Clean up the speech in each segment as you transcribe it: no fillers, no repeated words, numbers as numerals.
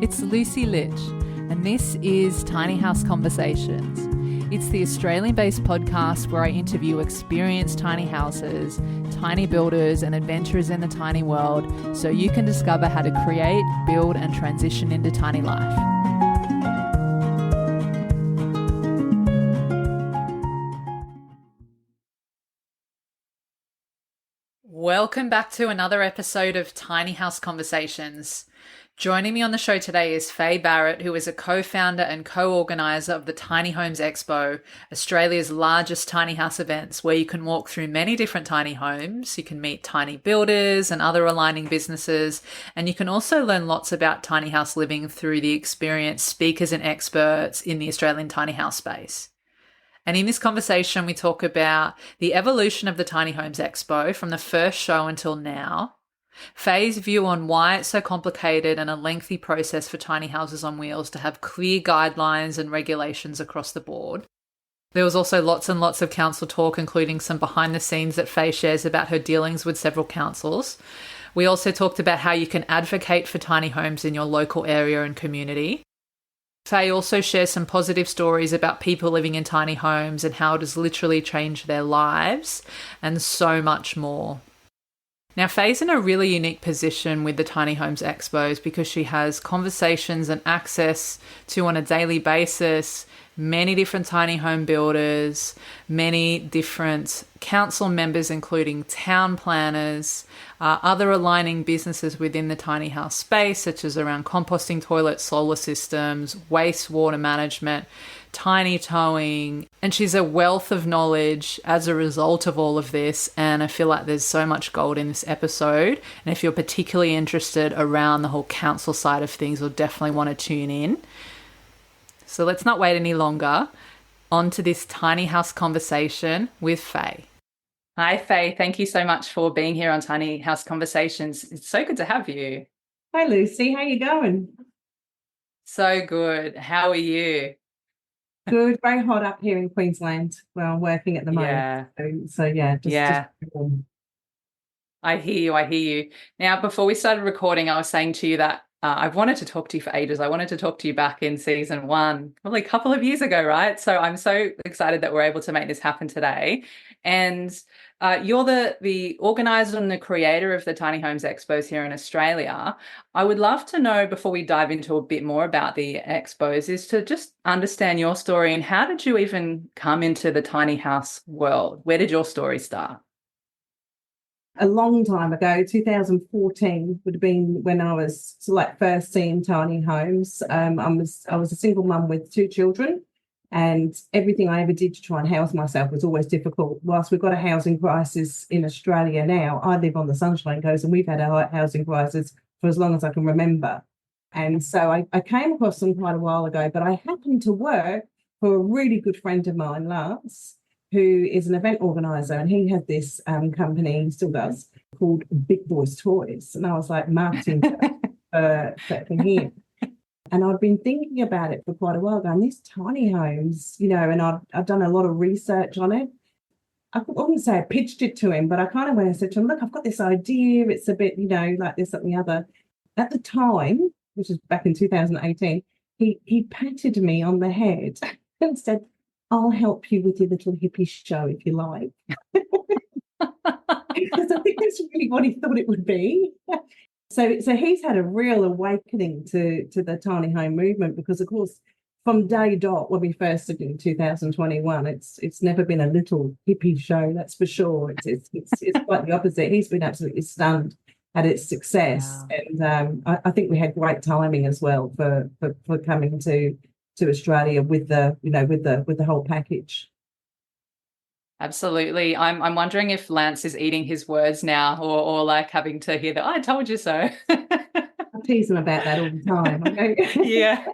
It's Lucy Litch, and this is Tiny House Conversations. It's the Australian-based podcast where I interview experienced tiny houses, tiny builders, and adventurers in the tiny world so you can discover how to create, build, and transition into tiny life. Welcome back to another episode of Tiny House Conversations. Joining me on the show today is Phae Barrett, who is a co-founder and co-organiser of the Tiny Homes Expo, Australia's largest tiny house events, where you can walk through many different tiny homes, you can meet tiny builders and other aligning businesses, and you can also learn lots about tiny house living through the experienced speakers and experts in the Australian tiny house space. And in this conversation, we talk about the evolution of the Tiny Homes Expo from the first show until now, Phae's view on why it's so complicated and a lengthy process for tiny houses on wheels to have clear guidelines and regulations across the board. There was also lots and lots of council talk, including some behind the scenes that Phae shares about her dealings with several councils. We also talked about how you can advocate for tiny homes in your local area and community. Phae also shares some positive stories about people living in tiny homes and how it has literally changed their lives, and so much more. Now, Phae's in a really unique position with the Tiny Homes Expos because she has conversations and access to, on a daily basis, many different tiny home builders, many different council members, including town planners, other aligning businesses within the tiny house space, such as around composting toilets, solar systems, wastewater management, tiny towing, and she's a wealth of knowledge as a result of all of this, and I feel like there's so much gold in this episode, and if you're particularly interested around the whole council side of things, you'll definitely want to tune in. So let's not wait any longer. On to this tiny house conversation with Phae. Hi Phae, thank you so much for being here on Tiny House Conversations. It's so good to have you. Hi Lucy, how you going? So good. How are you? Good, very hot up here in Queensland where I'm working at the moment. So just warm. I hear you. Now, before we started recording, I was saying to you that I've wanted to talk to you for ages. I wanted to talk to you back in season 1, probably a couple of years ago, right? So I'm so excited that we're able to make this happen today. And you're the organiser and the creator of the Tiny Homes Expos here in Australia. I would love to know, before we dive into a bit more about the expos, is to just understand your story and how did you even come into the tiny house world? Where did your story start? A long time ago, 2014 would have been when I was first seeing tiny homes. I was a single mum with 2 children, and everything I ever did to try and house myself was always difficult. Whilst we've got a housing crisis in Australia now, I live on the Sunshine Coast and we've had a housing crisis for as long as I can remember. And so I came across them quite a while ago, but I happened to work for a really good friend of mine, Lance, who is an event organiser, and he had this company, he still does, called Big Boys Toys. And I was like marketing for him. And I'd been thinking about it for quite a while, going, these tiny homes, and I'd done a lot of research on it. I wouldn't say I pitched it to him, but I kind of went and said to him, look, I've got this idea. It's a bit, like this, that, and the other. At the time, which was back in 2018, he patted me on the head and said, I'll help you with your little hippie show if you like. Because I think that's really what he thought it would be. So he's had a real awakening to the tiny home movement because, of course, from day dot when we first did it in 2021, it's never been a little hippie show, that's for sure. It's quite the opposite. He's been absolutely stunned at its success, and I think we had great timing as well for coming to Australia with the whole package. Absolutely. I'm wondering if Lance is eating his words now or like having to hear that, I told you so. I tease him about that all the time. Okay? Yeah.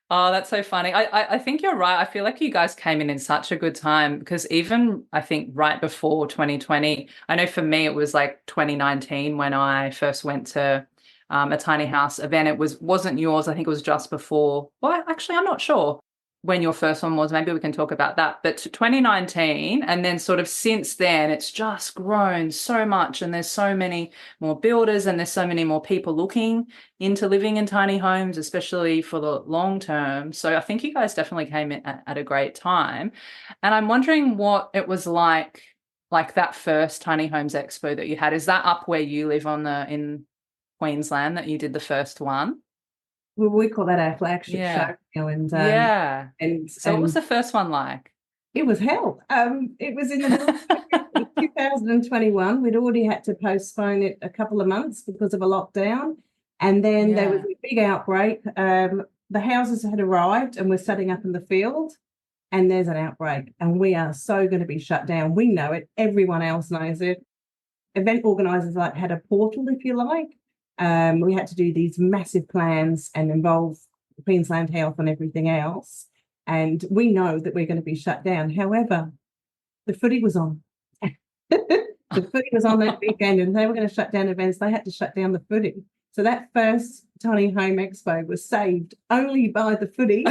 Oh, that's so funny. I think you're right. I feel like you guys came in such a good time because even I think right before 2020, I know for me it was like 2019 when I first went to a tiny house event. It wasn't yours. I think it was just before. Well, actually, I'm not sure. when your first one was. Maybe we can talk about that. But to 2019, and then sort of since then, it's just grown so much, and there's so many more builders, and there's so many more people looking into living in tiny homes, especially for the long term. So I think you guys definitely came in at a great time. And I'm wondering what it was like that first Tiny Homes Expo that you had. Is that up where you live in Queensland that you did the first one? We call that our flagship Yeah. show, you know, Yeah. So what was and the first one like? it was hell. It was in the middle of 2021. We'd already had to postpone it a couple of months because of a lockdown. And then there was Yeah. a big outbreak. The houses had arrived and we're setting up in the field, and there's an outbreak. And we are so going to be shut down. We know it. Everyone else knows it. Event organisers like had a portal, if you like. We had to do these massive plans and involve Queensland Health and everything else. And we know that we're going to be shut down. However, the footy was on. The footy was on that weekend, and they were going to shut down events. They had to shut down the footy. So that first Tiny Home Expo was saved only by the footy.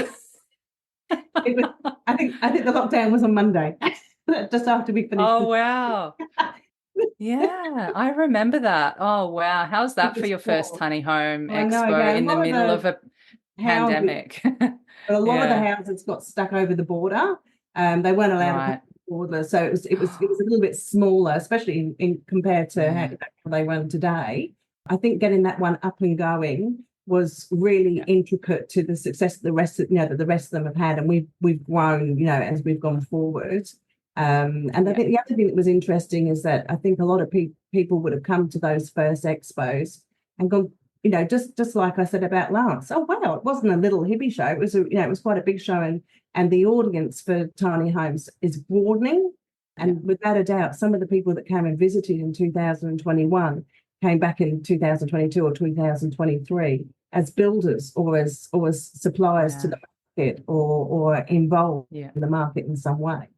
I think the lockdown was on Monday, just after we finished. Oh, wow. Yeah, I remember that. Oh, wow. How's It that for was your first full. Tiny Home I know, Expo yeah, in the middle of a houses, pandemic? a lot of the Yeah, houses got stuck over the border. They weren't allowed to cross right. the border, so it was a little bit smaller, especially in compared to how Yeah, they run today. I think getting that one up and going was really yeah, intricate to the success that the rest of them have had, and we've grown, as we've gone forward. And I yeah, think the other thing that was interesting is that I think a lot of people would have come to those first expos and gone, just like I said about Lance. Oh wow, it wasn't a little hippie show. It was it was quite a big show, and the audience for tiny homes is broadening. yeah. And without a doubt, some of the people that came and visited in 2021 came back in 2022 or 2023 as builders or as suppliers to Yeah. the market or involved Yeah. in the market in some way.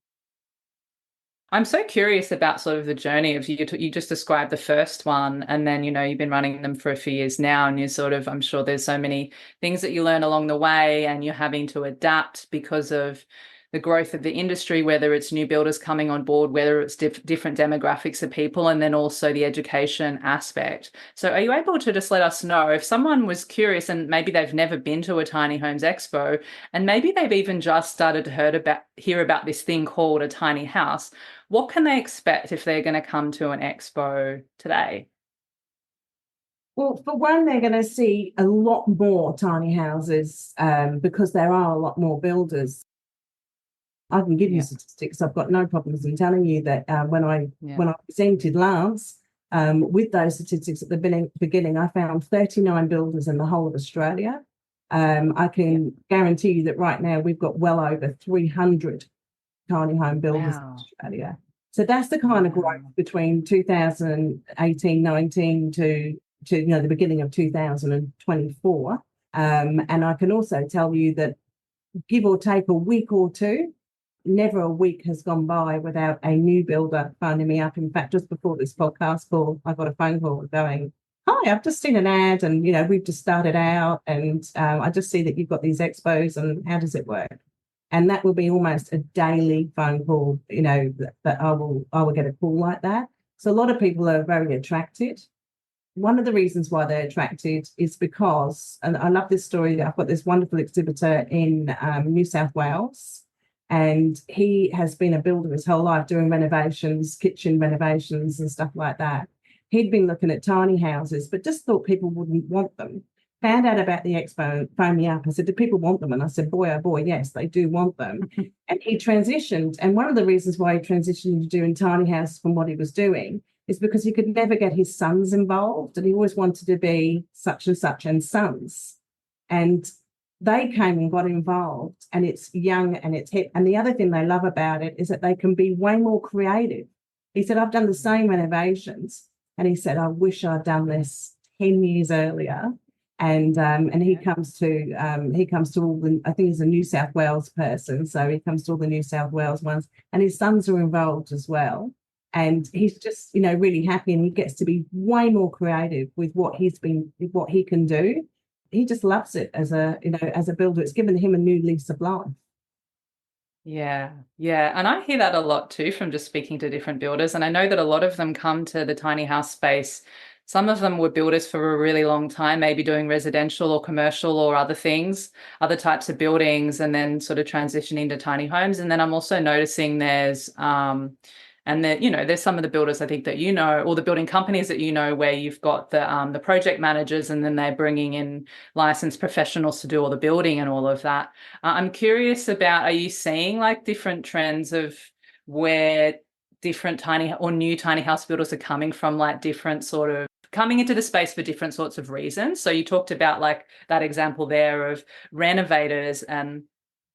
I'm so curious about sort of the journey of you just described the first one, and then you've been running them for a few years now, and I'm sure there's so many things that you learn along the way, and you're having to adapt because of the growth of the industry, whether it's new builders coming on board, whether it's different demographics of people, and then also the education aspect. So are you able to just let us know if someone was curious and maybe they've never been to a Tiny Homes Expo, and maybe they've even just started to hear about this thing called a tiny house, what can they expect if they're going to come to an expo today? Well, for one, they're going to see a lot more tiny houses because there are a lot more builders. I can give you Yeah, statistics. I've got no problems in telling you that yeah, when I presented Lance with those statistics at the beginning, I found 39 builders in the whole of Australia. I yeah. can guarantee you that right now we've got well over 300 tiny home builders in Wow. Australia. So that's the kind of growth Wow. between 2018, 19 to the beginning of 2024. And I can also tell you that give or take a week or two, never a week has gone by without a new builder phoning me up. In fact, just before this podcast call, I got a phone call going, "Hi, I've just seen an ad, and we've just started out, and I just see that you've got these expos, and how does it work?" And that will be almost a daily phone call. That I will get a call like that. So a lot of people are very attracted. One of the reasons why they're attracted is because, and I love this story. I've got this wonderful exhibitor in New South Wales, and he has been a builder his whole life doing renovations, kitchen renovations, and stuff like that. He'd been looking at tiny houses, but just thought people wouldn't want them. Found out about the expo, phoned me up and said, "Do people want them?" And I said, "Boy, oh boy, yes, they do want them." And he transitioned. And one of the reasons why he transitioned to doing tiny houses from what he was doing is because he could never get his sons involved, and he always wanted to be such and such and sons. And they came and got involved, and it's young and it's hip. And the other thing they love about it is that they can be way more creative. He said, "I've done the same renovations." And he said, "I wish I'd done this 10 years earlier." And he comes to all the, I think he's a New South Wales person, so he comes to all the New South Wales ones, and his sons are involved as well. And he's just really happy, and he gets to be way more creative with what he can do. He just loves it as a builder. It's given him a new lease of life. Yeah, yeah. And I hear that a lot too from just speaking to different builders. And I know that a lot of them come to the tiny house space. Some of them were builders for a really long time, maybe doing residential or commercial or other things, other types of buildings, and then sort of transitioning to tiny homes. And then I'm also noticing and that, there's some of the builders I think that or the building companies that where you've got the project managers, and then they're bringing in licensed professionals to do all the building and all of that. I'm curious about, are you seeing like different trends of where different tiny or new tiny house builders are coming from, like different sort of coming into the space for different sorts of reasons? So you talked about like that example there of renovators, and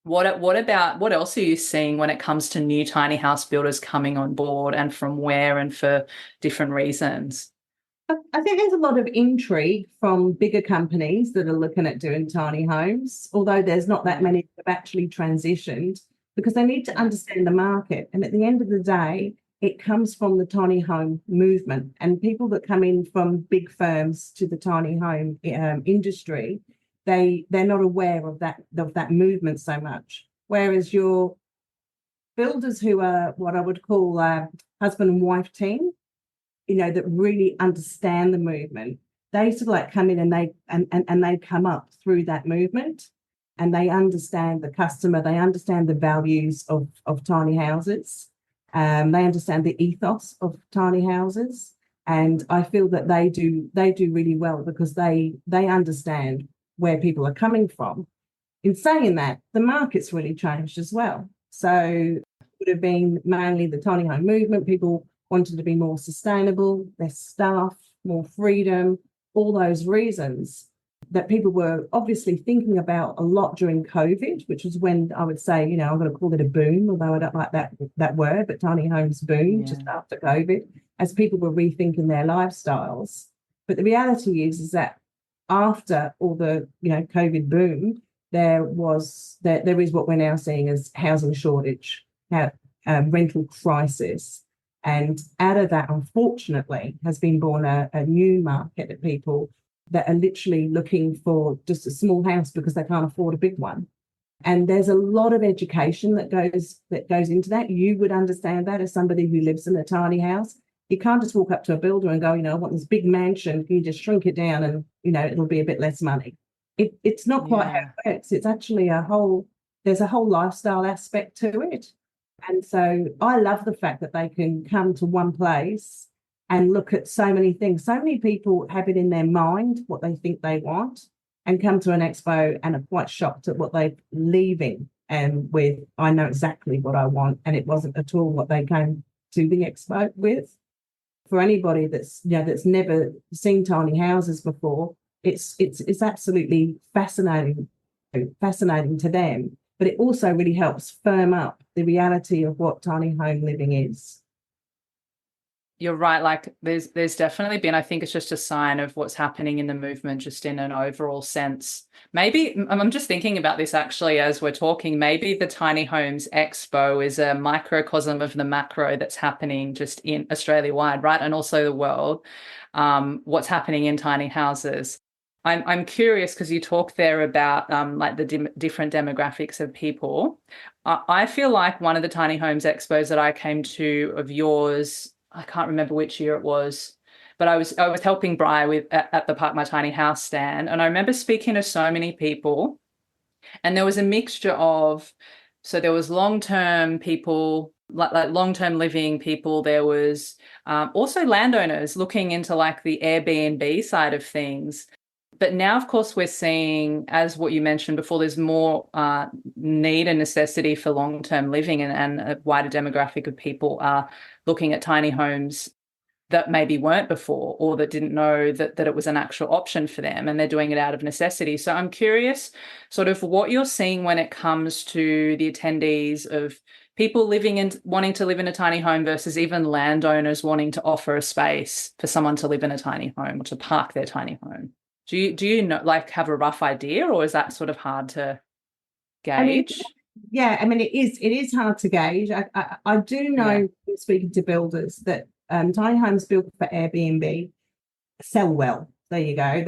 what else are you seeing when it comes to new tiny house builders coming on board, and from where and for different reasons? I think there's a lot of intrigue from bigger companies that are looking at doing tiny homes, although there's not that many that have actually transitioned because they need to understand the market. And at the end of the day, it comes from the tiny home movement, and people that come in from big firms to the tiny home industry, they're not aware of that movement so much. Whereas your builders who are what I would call a husband and wife team, that really understand the movement. They sort of like come in and they come up through that movement, and they understand the customer, they understand the values of tiny houses, they understand the ethos of tiny houses. And I feel that they do really well because they understand where people are coming from. In saying that, the market's really changed as well. So it would have been mainly the tiny home movement. People wanted to be more sustainable, less staff, more freedom, all those reasons that people were obviously thinking about a lot during COVID, which was when I would say, I'm going to call it a boom, although I don't like that word, but tiny homes boomed just after COVID as people were rethinking their lifestyles. But the reality is that after all the, COVID boom, there is what we're now seeing as housing shortage, rental crisis. And out of that, unfortunately, has been born a new market of people that are literally looking for just a small house because they can't afford a big one. And there's a lot of education that goes into that. You would understand that as somebody who lives in a tiny house. You can't just walk up to a builder and go, I want this big mansion. Can you just shrink it down and, it'll be a bit less money. It's not quite how it works. It's actually there's a whole lifestyle aspect to it. And so I love the fact that they can come to one place and look at so many things. So many people have it in their mind what they think they want, and come to an expo and are quite shocked at what they're leaving and with, I know exactly what I want, and it wasn't at all what they came to the expo with. For anybody that's never seen tiny houses before, it's absolutely fascinating to them. But it also really helps firm up the reality of what tiny home living is. You're right. Like there's definitely been, I think it's just a sign of what's happening in the movement, just in an overall sense. Maybe I'm just thinking about this actually as we're talking. Maybe the Tiny Homes Expo is a microcosm of the macro that's happening just in Australia wide, right? And also the world, what's happening in tiny houses. I'm curious because you talk there about like the different demographics of people. I feel like one of the Tiny Homes Expos that I came to of yours, I can't remember which year it was, but I was helping Bri with at the Park My Tiny House stand, and I remember speaking to so many people, and there was a mixture of, so there was long-term people, like long-term living people. There was also landowners looking into like the Airbnb side of things. But now, of course, we're seeing, as what you mentioned before, there's more need and necessity for long-term living, and a wider demographic of people are looking at tiny homes that maybe weren't before, or that didn't know that it was an actual option for them, and they're doing it out of necessity. So I'm curious sort of what you're seeing when it comes to the attendees of people wanting to live in a tiny home versus even landowners wanting to offer a space for someone to live in a tiny home or to park their tiny home. Do you know, like, have a rough idea, or is that sort of hard to gauge? It is hard to gauge. I do know, speaking to builders, that tiny homes built for Airbnb sell well. There you go.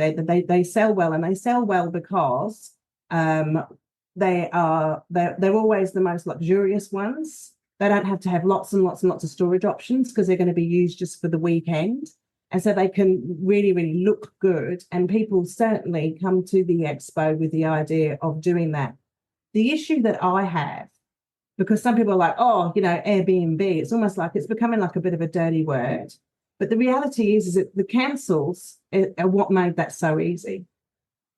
They sell well, and they sell well because they're always the most luxurious ones. They don't have to have lots and lots and lots of storage options because they're going to be used just for the weekend. And so they can really, really look good. And people certainly come to the expo with the idea of doing that. The issue that I have, because some people are like, oh, Airbnb, it's almost like it's becoming like a bit of a dirty word. But the reality is that the councils are what made that so easy.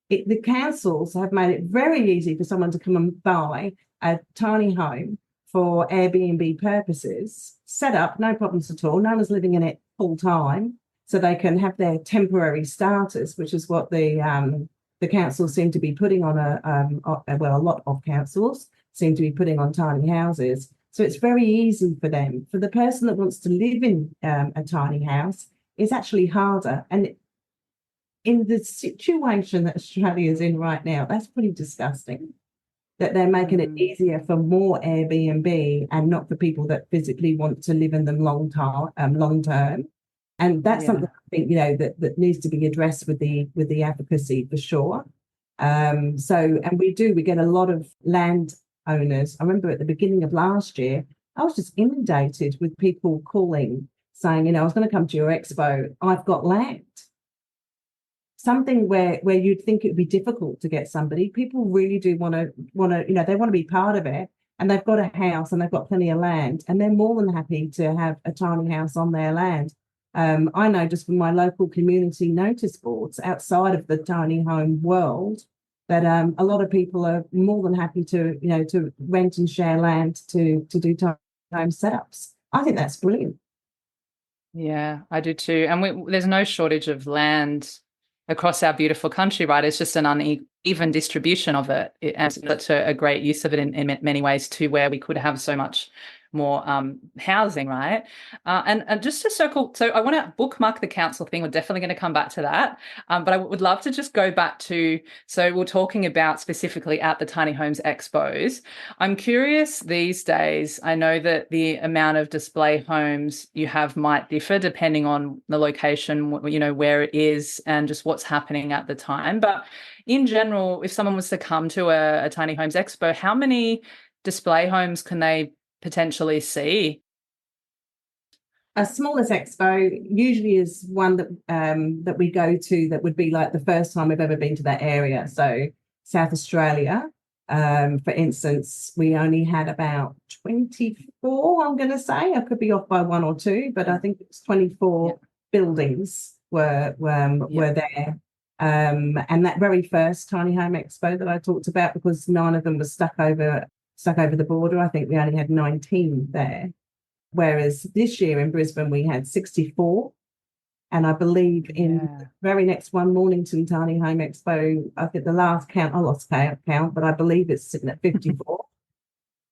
The councils have made it very easy for someone to come and buy a tiny home for Airbnb purposes, set up, no problems at all. No one's living in it full time. So they can have their temporary starters, which is what the councils seem to be putting on a lot of councils seem to be putting on tiny houses. So it's very easy for them. For the person that wants to live in a tiny house, it's actually harder. And in the situation that Australia is in right now, that's pretty disgusting. That they're making it easier for more Airbnb and not for people that physically want to live in them long term. And that's something I think that needs to be addressed with the advocacy for sure. And we get a lot of land owners. I remember at the beginning of last year, I was just inundated with people calling saying, I was going to come to your expo. I've got land. Something where you'd think it would be difficult to get somebody. People really do want to, they want to be part of it, and they've got a house and they've got plenty of land, and they're more than happy to have a tiny house on their land. I know just from my local community notice boards outside of the tiny home world that a lot of people are more than happy to rent and share land to do tiny home setups. I think that's brilliant. Yeah, I do too. And there's no shortage of land across our beautiful country, right? It's just an uneven distribution of it. And such a great use of it in many ways too, where we could have so much more housing, right? And just to circle, so I want to bookmark the council thing. We're definitely going to come back to that. But I would love to just go back to, so we're talking about specifically at the Tiny Homes Expos. I'm curious these days, I know that the amount of display homes you have might differ depending on the location, where it is and just what's happening at the time. But in general, if someone was to come to a Tiny Homes Expo, how many display homes can they potentially see? A smallest expo usually is one that we go to that would be like the first time we've ever been to that area. So South Australia, for instance, we only had about 24, I'm going to say. I could be off by one or two, but I think it's 24 buildings were there. And that very first Tiny Home Expo that I talked about, because 9 of them were stuck over the border, I think we only had 19 there. Whereas this year in Brisbane, we had 64. And I believe in the very next one, Mornington Tiny Home Expo, I think the last count, I lost count, but I believe it's sitting at 54.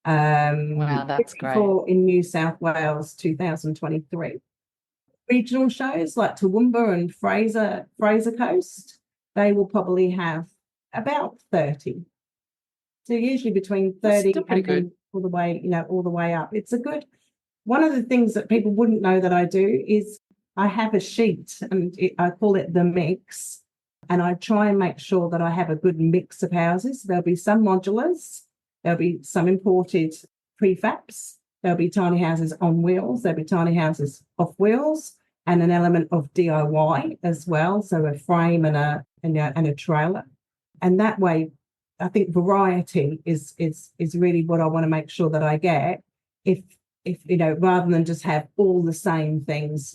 Wow, that's 54 great. in New South Wales, 2023. Regional shows like Toowoomba and Fraser Coast, they will probably have about 30. So usually between 30 and then all the way up. It's a good. One of the things that people wouldn't know that I do is I have a sheet, and I call it the mix, and I try and make sure that I have a good mix of houses. There'll be some modulars, there'll be some imported prefabs, there'll be tiny houses on wheels, there'll be tiny houses off wheels, and an element of DIY as well, so a frame and a trailer, and that way. I think variety is really what I want to make sure that I get. If rather than just have all the same things,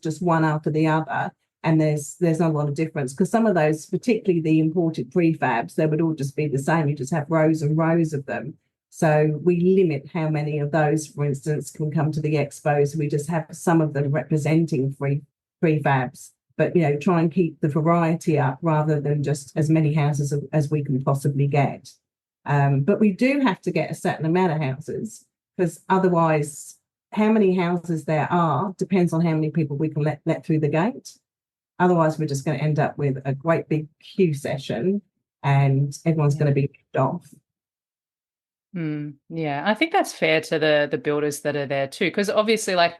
just one after the other, and there's not a lot of difference, because some of those, particularly the imported prefabs, they would all just be the same. You just have rows and rows of them. So we limit how many of those, for instance, can come to the expos. We just have some of them representing prefabs. But, try and keep the variety up rather than just as many houses as we can possibly get. But we do have to get a certain amount of houses, because otherwise, how many houses there are depends on how many people we can let through the gate. Otherwise, we're just going to end up with a great big queue session and everyone's going to be kicked off. Yeah, I think that's fair to the builders that are there too, because obviously, like,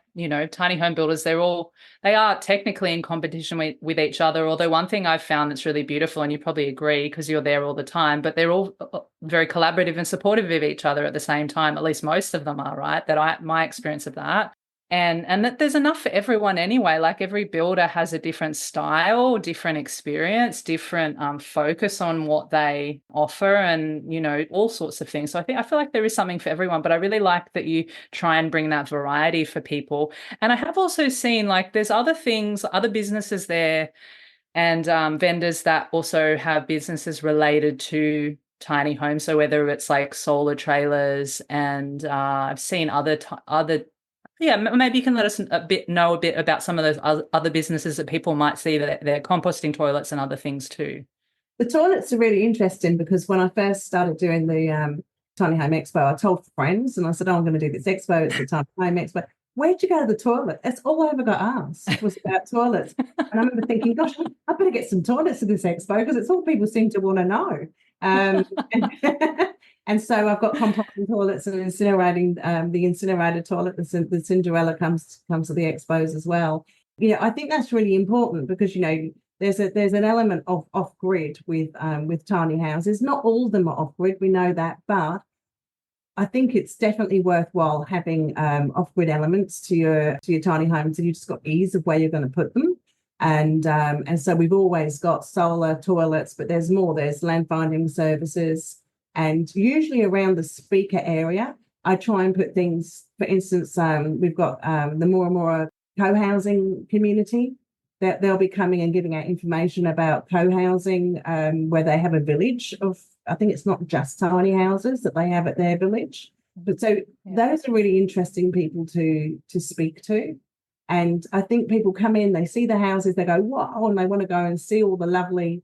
tiny home builders, they are technically in competition with each other. Although one thing I've found that's really beautiful, and you probably agree because you're there all the time, but they're all very collaborative and supportive of each other at the same time. At least most of them are, right? My experience of that. And that there's enough for everyone anyway. Like every builder has a different style, different experience, different focus on what they offer, and all sorts of things. So I feel like there is something for everyone. But I really like that you try and bring that variety for people. And I have also seen like there's other things, other businesses there, and vendors that also have businesses related to tiny homes. So whether it's like solar trailers, and I've seen other yeah, maybe you can let us know a bit about some of those other businesses that people might see, that they're composting toilets and other things too. The toilets are really interesting because when I first started doing the Tiny Home Expo, I told friends and I said, "Oh, I'm going to do this expo. It's the Tiny Home Expo." Where'd you go to the toilet? That's all I ever got asked was about toilets. And I remember thinking, gosh, I better get some toilets to this expo because it's all people seem to want to know. Um, and so I've got composting toilets and incinerating the incinerator toilet. The Cinderella comes to the expos as well. I think that's really important because there's an element of off grid with tiny houses. Not all of them are off grid, we know that, but I think it's definitely worthwhile having off grid elements to your tiny homes, and you just got ease of where you're going to put them. And so we've always got solar toilets, but there's more. There's land finding services, and usually around the speaker area, I try and put things. For instance, we've got the more co-housing community that they'll be coming and giving out information about co-housing, where they have a village of, I think it's not just tiny houses that they have at their village. But so those are really interesting people to speak to. And I think people come in, they see the houses, they go, wow, and they want to go and see all the lovely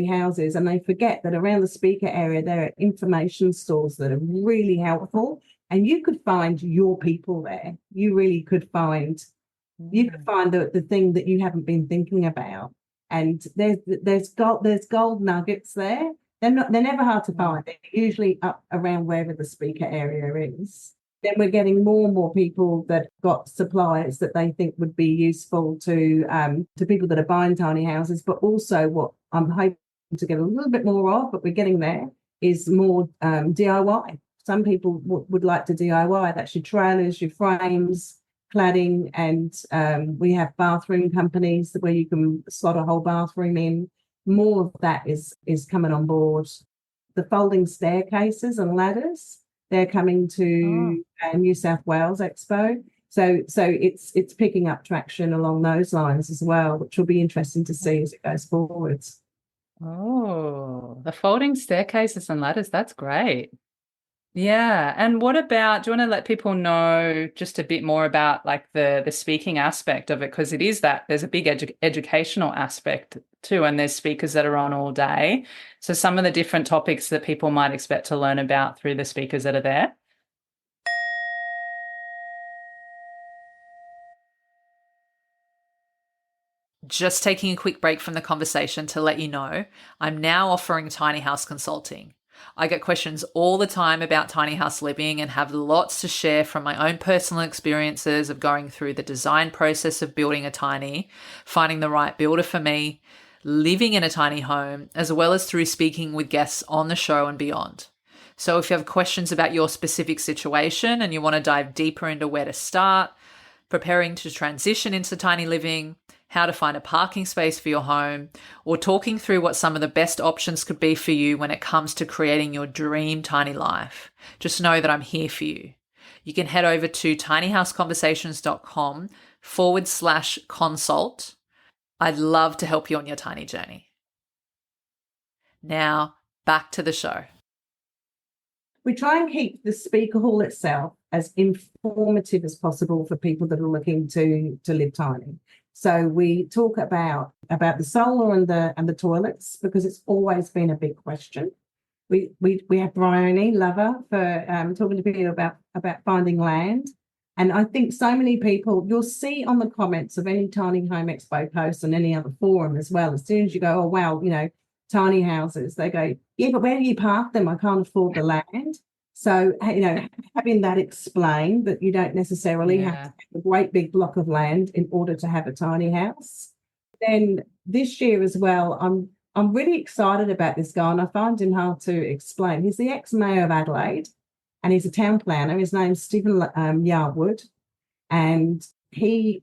houses. And they forget that around the speaker area, there are information stores that are really helpful. And you could find your people there. You really could find the thing that you haven't been thinking about. And there's gold nuggets there. They're never hard to find. They're usually up around wherever the speaker area is. Then we're getting more and more people that got supplies that they think would be useful to people that are buying tiny houses. But also what I'm hoping to get a little bit more of, but we're getting there, is more DIY. Some people would like to DIY. That's your trailers, your frames, cladding, and we have bathroom companies where you can slot a whole bathroom in. More of that is coming on board. The folding staircases and ladders, they're coming to New South Wales Expo. So it's picking up traction along those lines as well, which will be interesting to see as it goes forwards. Oh, the folding staircases and ladders, that's great. Yeah. And what about, do you want to let people know just a bit more about like the speaking aspect of it? Because it is that there's a big educational aspect too, and there's speakers that are on all day. So some of the different topics that people might expect to learn about through the speakers that are there. Just taking a quick break from the conversation to let you know, I'm now offering tiny house consulting. I get questions all the time about tiny house living and have lots to share from my own personal experiences of going through the design process of building a tiny, finding the right builder for me, living in a tiny home, as well as through speaking with guests on the show and beyond. So if you have questions about your specific situation and you want to dive deeper into where to start, preparing to transition into tiny living, how to find a parking space for your home, or talking through what some of the best options could be for you when it comes to creating your dream tiny life, just know that I'm here for you. You can head over to tinyhouseconversations.com/consult. I'd love to help you on your tiny journey. Now, back to the show. We try and keep the speaker hall itself as informative as possible for people that are looking to live tiny. So we talk about the solar and the toilets because it's always been a big question. We have Bryony Lover for talking to people about finding land. And I think so many people, you'll see on the comments of any Tiny Home Expo post and any other forum as well, as soon as you go, oh, wow, tiny houses, they go, yeah, but where do you park them? I can't afford the land. So, having that explained that you don't necessarily have to Yeah. have a great big block of land in order to have a tiny house. Then this year as well, I'm really excited about this guy, and I find him hard to explain. He's the ex-mayor of Adelaide, and he's a town planner. His name's Stephen Yarwood, and he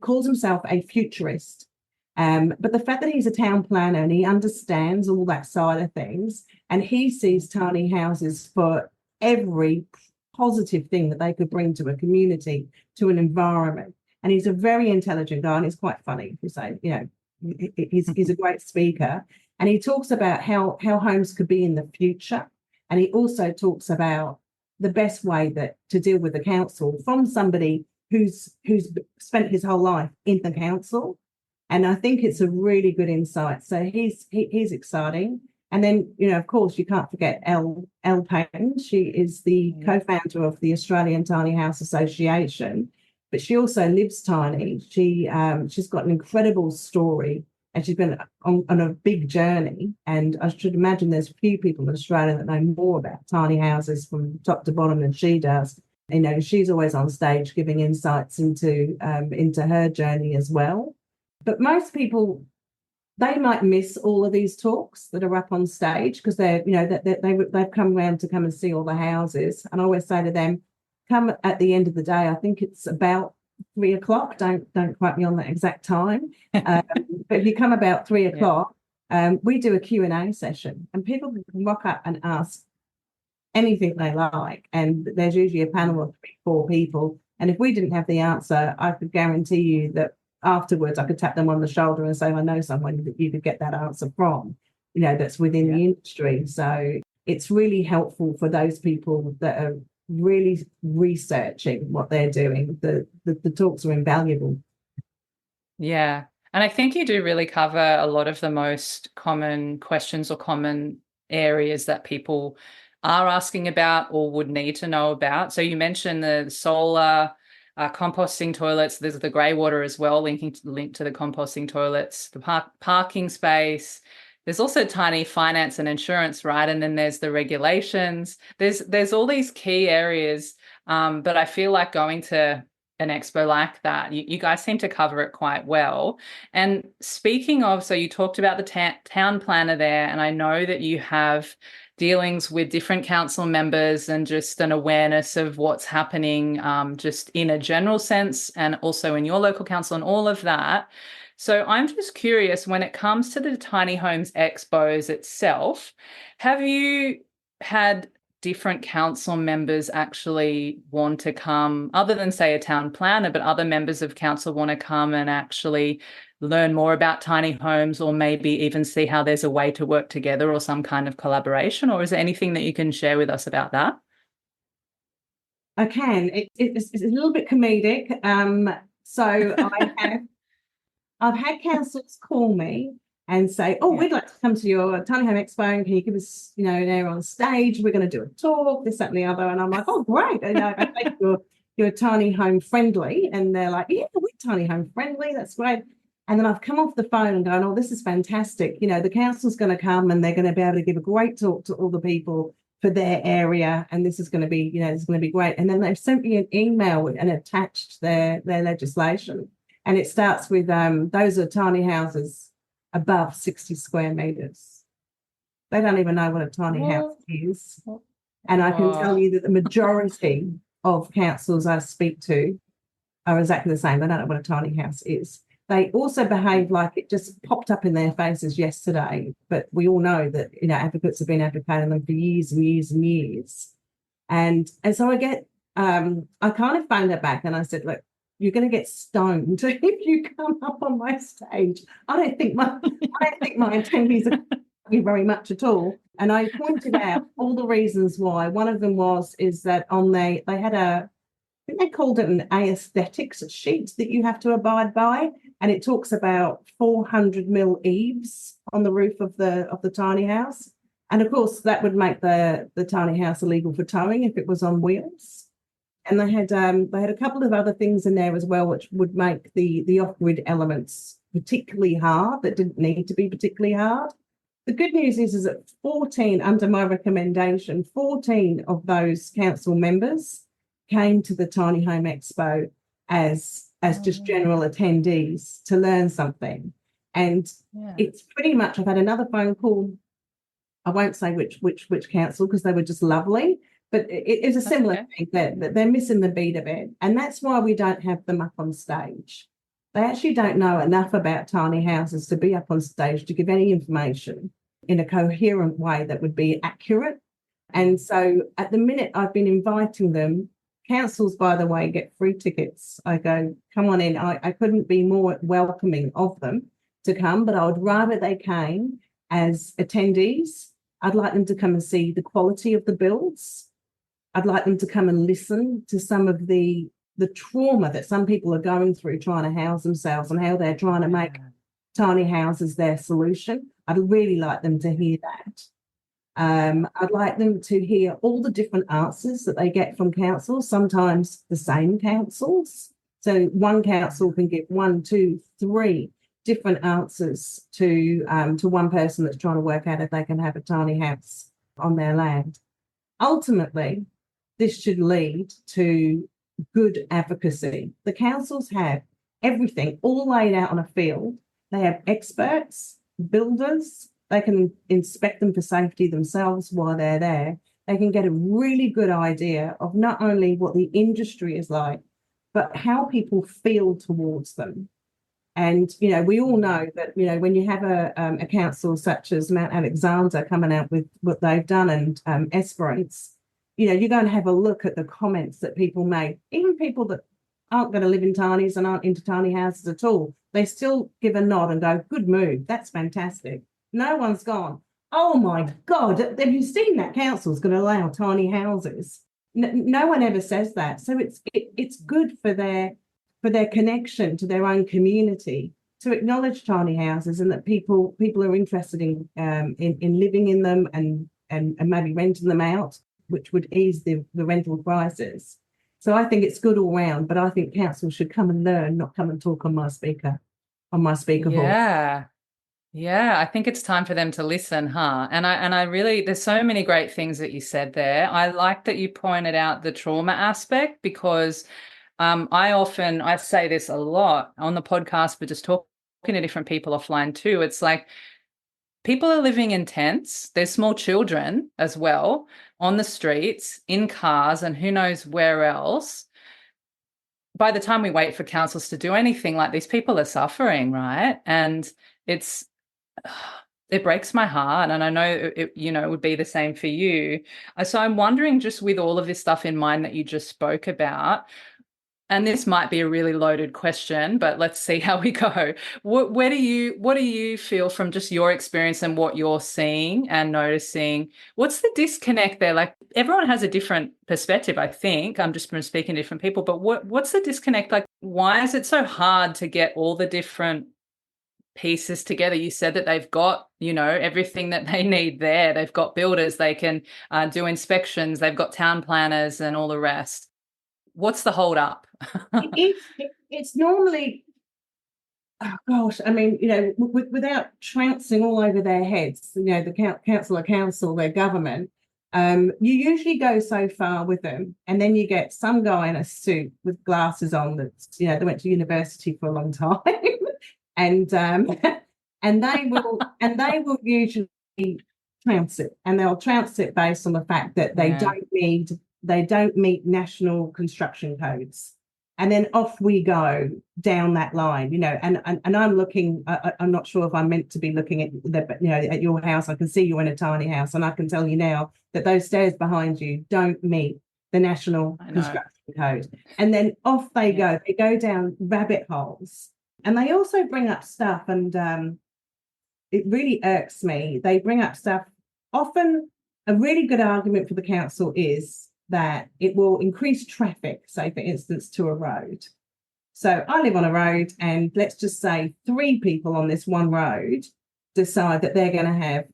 calls himself a futurist. But the fact that he's a town planner and he understands all that side of things, and he sees tiny houses for every positive thing that they could bring to a community, to an environment. And he's a very intelligent guy, and he's quite funny. You say, he's a great speaker, and he talks about how homes could be in the future, and he also talks about the best way that to deal with the council from somebody who's spent his whole life in the council. And I think it's a really good insight. So he's exciting. And then, of course, you can't forget Elle Payne. She is the co-founder of the Australian Tiny House Association, but she also lives tiny. She's got an incredible story, and she's been on a big journey. And I should imagine there's few people in Australia that know more about tiny houses from top to bottom than she does. She's always on stage giving insights into her journey as well. But most people, they might miss all of these talks that are up on stage because they've come around to come and see all the houses. And I always say to them, come at the end of the day. I think it's about 3:00. Don't quote me on the exact time. But if you come about 3:00, we do a Q&A session, and people can walk up and ask anything they like. And there's usually a panel of 3-4 people. And if we didn't have the answer, I could guarantee you that afterwards I could tap them on the shoulder and say, I know someone that you could get that answer from, that's within the industry. So it's really helpful for those people that are really researching what they're doing. The talks are invaluable. Yeah. And I think you do really cover a lot of the most common questions or common areas that people are asking about or would need to know about. So you mentioned the solar, composting toilets. There's the grey water as well, linked to the composting toilets, the parking space. There's also tiny finance and insurance, right? And then there's the regulations. There's all these key areas, but I feel like going to an expo like that, you guys seem to cover it quite well. And speaking of, so you talked about the town planner there, and I know that you have dealings with different council members and just an awareness of what's happening just in a general sense, and also in your local council and all of that. So I'm just curious, when it comes to the Tiny Homes Expos itself, have you had different council members actually want to come, other than, say, a town planner, but other members of council want to come and actually learn more about tiny homes, or maybe even see how there's a way to work together or some kind of collaboration? Or is there anything that you can share with us about that? I can. It's a little bit comedic. So I've had councils call me and say, we'd like to come to your Tiny Home Expo, and can you give us, there on stage? We're going to do a talk, this, that, and the other. And I'm like, oh, great. I think you're tiny home friendly. And they're like, yeah, we're tiny home friendly. That's great. And then I've come off the phone and gone, oh, this is fantastic. The council's going to come and they're going to be able to give a great talk to all the people for their area. And this is going to be, this is going to be great. And then they've sent me an email and attached their legislation. And it starts with those are tiny houses above 60 square metres. They don't even know what a tiny house is. And I can tell you that the majority of councils I speak to are exactly the same. They don't know what a tiny house is. They also behave like it just popped up in their faces yesterday. But we all know that, advocates have been advocating them for years and years and years. And so I get, I kind of phoned her back and I said, look, you're going to get stoned if you come up on my stage. I don't think my attendees are very much at all. And I pointed out all the reasons why. One of them is that they had I think they called it an aesthetics sheet that you have to abide by, and it talks about 400 mil eaves on the roof of the tiny house, and of course that would make the tiny house illegal for towing if it was on wheels. And they had a couple of other things in there as well, which would make the off-grid elements particularly hard, that didn't need to be particularly hard. the good news is that 14, under my recommendation, 14 of those council members came to the Tiny Home Expo as just general attendees to learn something. And it's pretty much, I've had another phone call. I won't say which council because they were just lovely, but it's a similar thing that they're missing the beat of it. And that's why we don't have them up on stage. They actually don't know enough about tiny houses to be up on stage to give any information in a coherent way that would be accurate. And so at the minute I've been inviting them. Councils, by the way, get free tickets. I go, come on in. I couldn't be more welcoming of them to come, but I would rather they came as attendees. I'd like them to come and see the quality of the builds. I'd like them to come and listen to some of the trauma that some people are going through trying to house themselves and how they're trying to make tiny houses their solution. I'd really like them to hear that. I'd like them to hear all the different answers that they get from councils, sometimes the same councils. So one council can give 1, 2, 3 different answers to one person that's trying to work out if they can have a tiny house on their land. Ultimately, this should lead to good advocacy. The councils have everything all laid out on a field. They have experts, builders. They can inspect them for safety themselves while they're there. They can get a really good idea of not only what the industry is like, but how people feel towards them. And, we all know that, when you have a council such as Mount Alexander coming out with what they've done and Esperance, you're going to have a look at the comments that people make, even people that aren't going to live in tinies and aren't into tiny houses at all. They still give a nod and go, good move, that's fantastic. No one's gone, oh my God, have you seen that council's going to allow tiny houses? No one ever says that. So it's good for their connection to their own community to acknowledge tiny houses and that people are interested in living in them and maybe renting them out, which would ease the rental prices. So I think it's good all round, but I think councils should come and learn, not come and talk on my speaker hall. Yeah, I think it's time for them to listen, huh? And I really, there's so many great things that you said there. I like that you pointed out the trauma aspect because I say this a lot on the podcast, but just talking to different people offline too. It's like people are living in tents. There's small children as well on the streets, in cars, and who knows where else. By the time we wait for councils to do anything, like these people are suffering, right? And it breaks my heart, and I know it would be the same for you. So I'm wondering, just with all of this stuff in mind that you just spoke about, and this might be a really loaded question, but let's see how we go. What do you feel from just your experience and what you're seeing and noticing? What's the disconnect there? Like everyone has a different perspective, I think. I'm just from speaking to different people, but what's the disconnect? Like, why is it so hard to get all the different pieces together? You said that they've got, everything that they need there. They've got builders, they can do inspections, they've got town planners and all the rest. What's the hold up? It's normally, oh gosh, I mean, without trouncing all over their heads, the council, their government, you usually go so far with them, and then you get some guy in a suit with glasses on that's, they went to university for a long time, and they will usually trounce it, and they'll trounce it based on the fact that they don't meet national construction codes. And then off we go down that line, and I'm looking, I'm not sure if I'm meant to be looking at at your house. I can see you're in a tiny house, and I can tell you now that those stairs behind you don't meet the national construction code. And then off they go down rabbit holes. And they also bring up stuff, and it really irks me. They bring up stuff. Often a really good argument for the council is that it will increase traffic, say, for instance, to a road. So I live on a road, and let's just say 3 people on this one road decide that they're going to have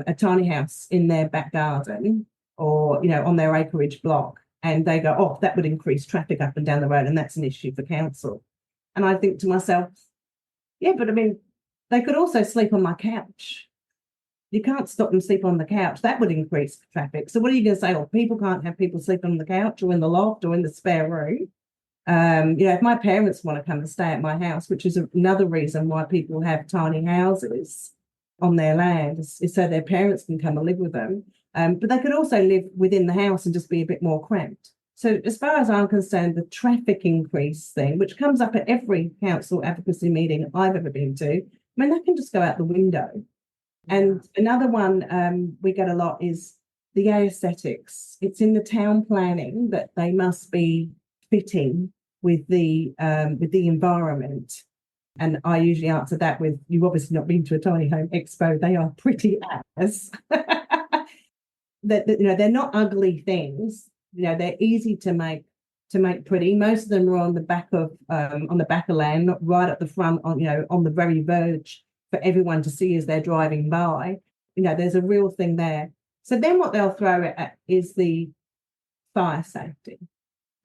a tiny house in their back garden or, on their acreage block. And they go, oh, that would increase traffic up and down the road, and that's an issue for council. And I think to myself, yeah, but I mean, they could also sleep on my couch. You can't stop them sleep on the couch. That would increase traffic. So what are you going to say? Oh, people can't have people sleep on the couch or in the loft or in the spare room. If my parents want to come and stay at my house, which is another reason why people have tiny houses on their land, is so their parents can come and live with them. But they could also live within the house and just be a bit more cramped. So as far as I'm concerned, the traffic increase thing, which comes up at every council advocacy meeting I've ever been to, I mean, that can just go out the window. And another one we get a lot is the aesthetics. It's in the town planning that they must be fitting with the environment. And I usually answer that with, you've obviously not been to a tiny home expo. They are pretty as. They're not ugly things. They're easy to make pretty. Most of them are on the back of land, not right at the front, on the very verge for everyone to see as they're driving by. There's a real thing there. So then what they'll throw at is the fire safety.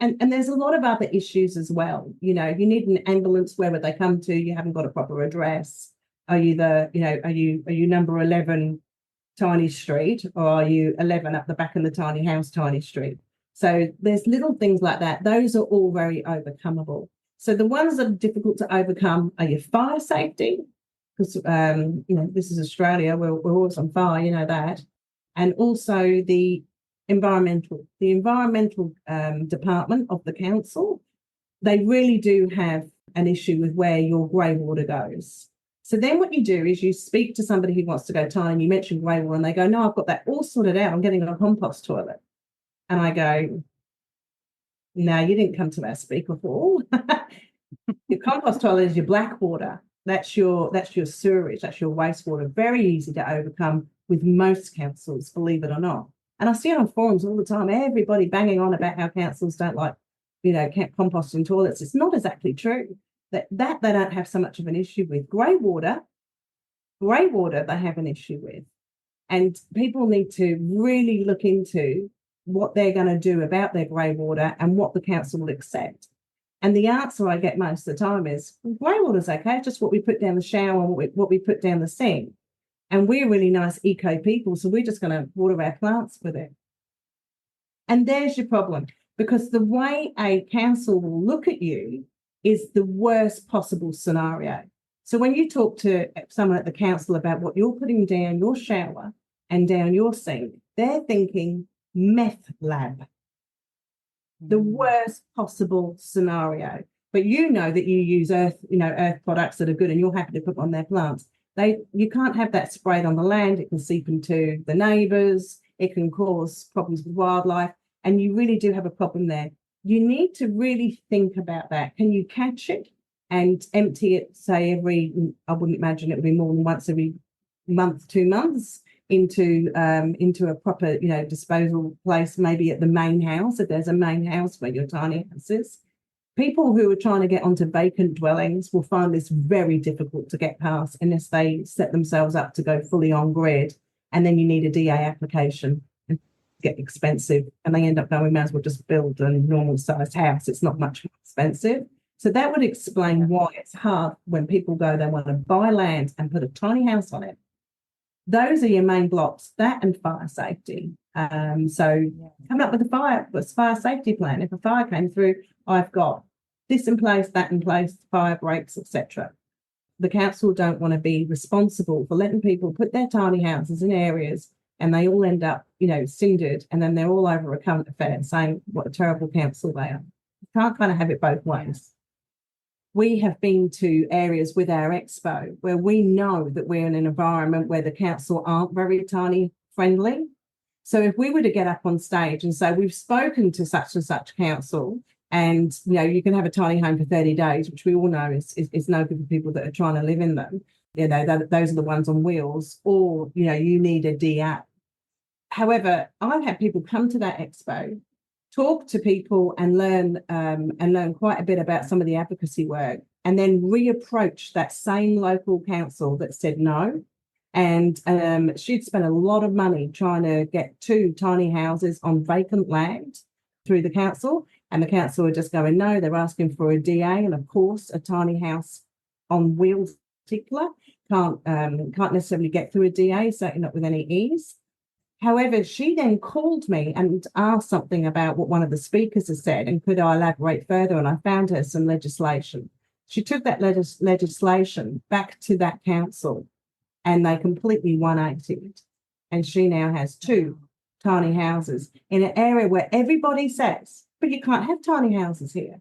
And there's a lot of other issues as well. You need an ambulance, where would they come to? You haven't got a proper address. Are you are you number 11 Tiny Street, or are you 11 up the back of the tiny house, Tiny Street? So there's little things like that. Those are all very overcomeable. So the ones that are difficult to overcome are your fire safety, because this is Australia, we're always on fire, that, and also the environmental department of the council. They really do have an issue with where your grey water goes. So then what you do is you speak to somebody who wants to go tiny, and you mention grey water, and they go, no, I've got that all sorted out, I'm getting a compost toilet. And I go, no, you didn't come to our speaker hall. Your compost toilet is your black water. That's your sewerage, that's your wastewater. Very easy to overcome with most councils, believe it or not. And I see it on forums all the time, everybody banging on about how councils don't like, composting toilets. It's not exactly true. That they don't have so much of an issue with. Grey water they have an issue with. And people need to really look into what they're going to do about their grey water and what the council will accept. And the answer I get most of the time is, grey water's okay, just what we put down the shower and what we put down the sink. And we're really nice eco people, so we're just going to water our plants with it. And there's your problem, because the way a council will look at you is the worst possible scenario. So when you talk to someone at the council about what you're putting down your shower and down your sink, they're thinking meth lab, the worst possible scenario. But you know that you use earth products that are good, and you're happy to put on their plants. You can't have that sprayed on the land. It can seep into the neighbours. It can cause problems with wildlife, and you really do have a problem there. You need to really think about that. Can you catch it and empty it, say, I wouldn't imagine it would be more than once every month, 2 months, into a proper, disposal place, maybe at the main house, if there's a main house where your tiny house is. People who are trying to get onto vacant dwellings will find this very difficult to get past unless they set themselves up to go fully on grid, and then you need a DA application. Get expensive, and they end up going, we may as well just build a normal sized house. It's not much more expensive. So that would explain why it's hard when people go, they want to buy land and put a tiny house on it. Those are your main blocks, that and fire safety. So come up with a fire safety plan. If a fire came through, I've got this in place, that in place, fire breaks, etc. The council don't want to be responsible for letting people put their tiny houses in areas and they all end up, cindered, and then they're all over a current affair saying what a terrible council they are. You can't kind of have it both ways. We have been to areas with our expo where we know that we're in an environment where the council aren't very tiny friendly. So if we were to get up on stage and say, we've spoken to such and such council, and you can have a tiny home for 30 days, which we all know is no good for people that are trying to live in them. Those are the ones on wheels, or you need a DA. However, I've had people come to that expo, talk to people and learn quite a bit about some of the advocacy work, and then reapproach that same local council that said no. And she'd spent a lot of money trying to get 2 tiny houses on vacant land through the council, and the council are just going, no, they're asking for a DA and, of course, a tiny house on wheels particular, can't necessarily get through a DA, certainly not with any ease. However, she then called me and asked something about what one of the speakers has said, and could I elaborate further? And I found her some legislation. She took that legislation back to that council, and they completely 180'd. And she now has 2 tiny houses in an area where everybody says, but you can't have tiny houses here.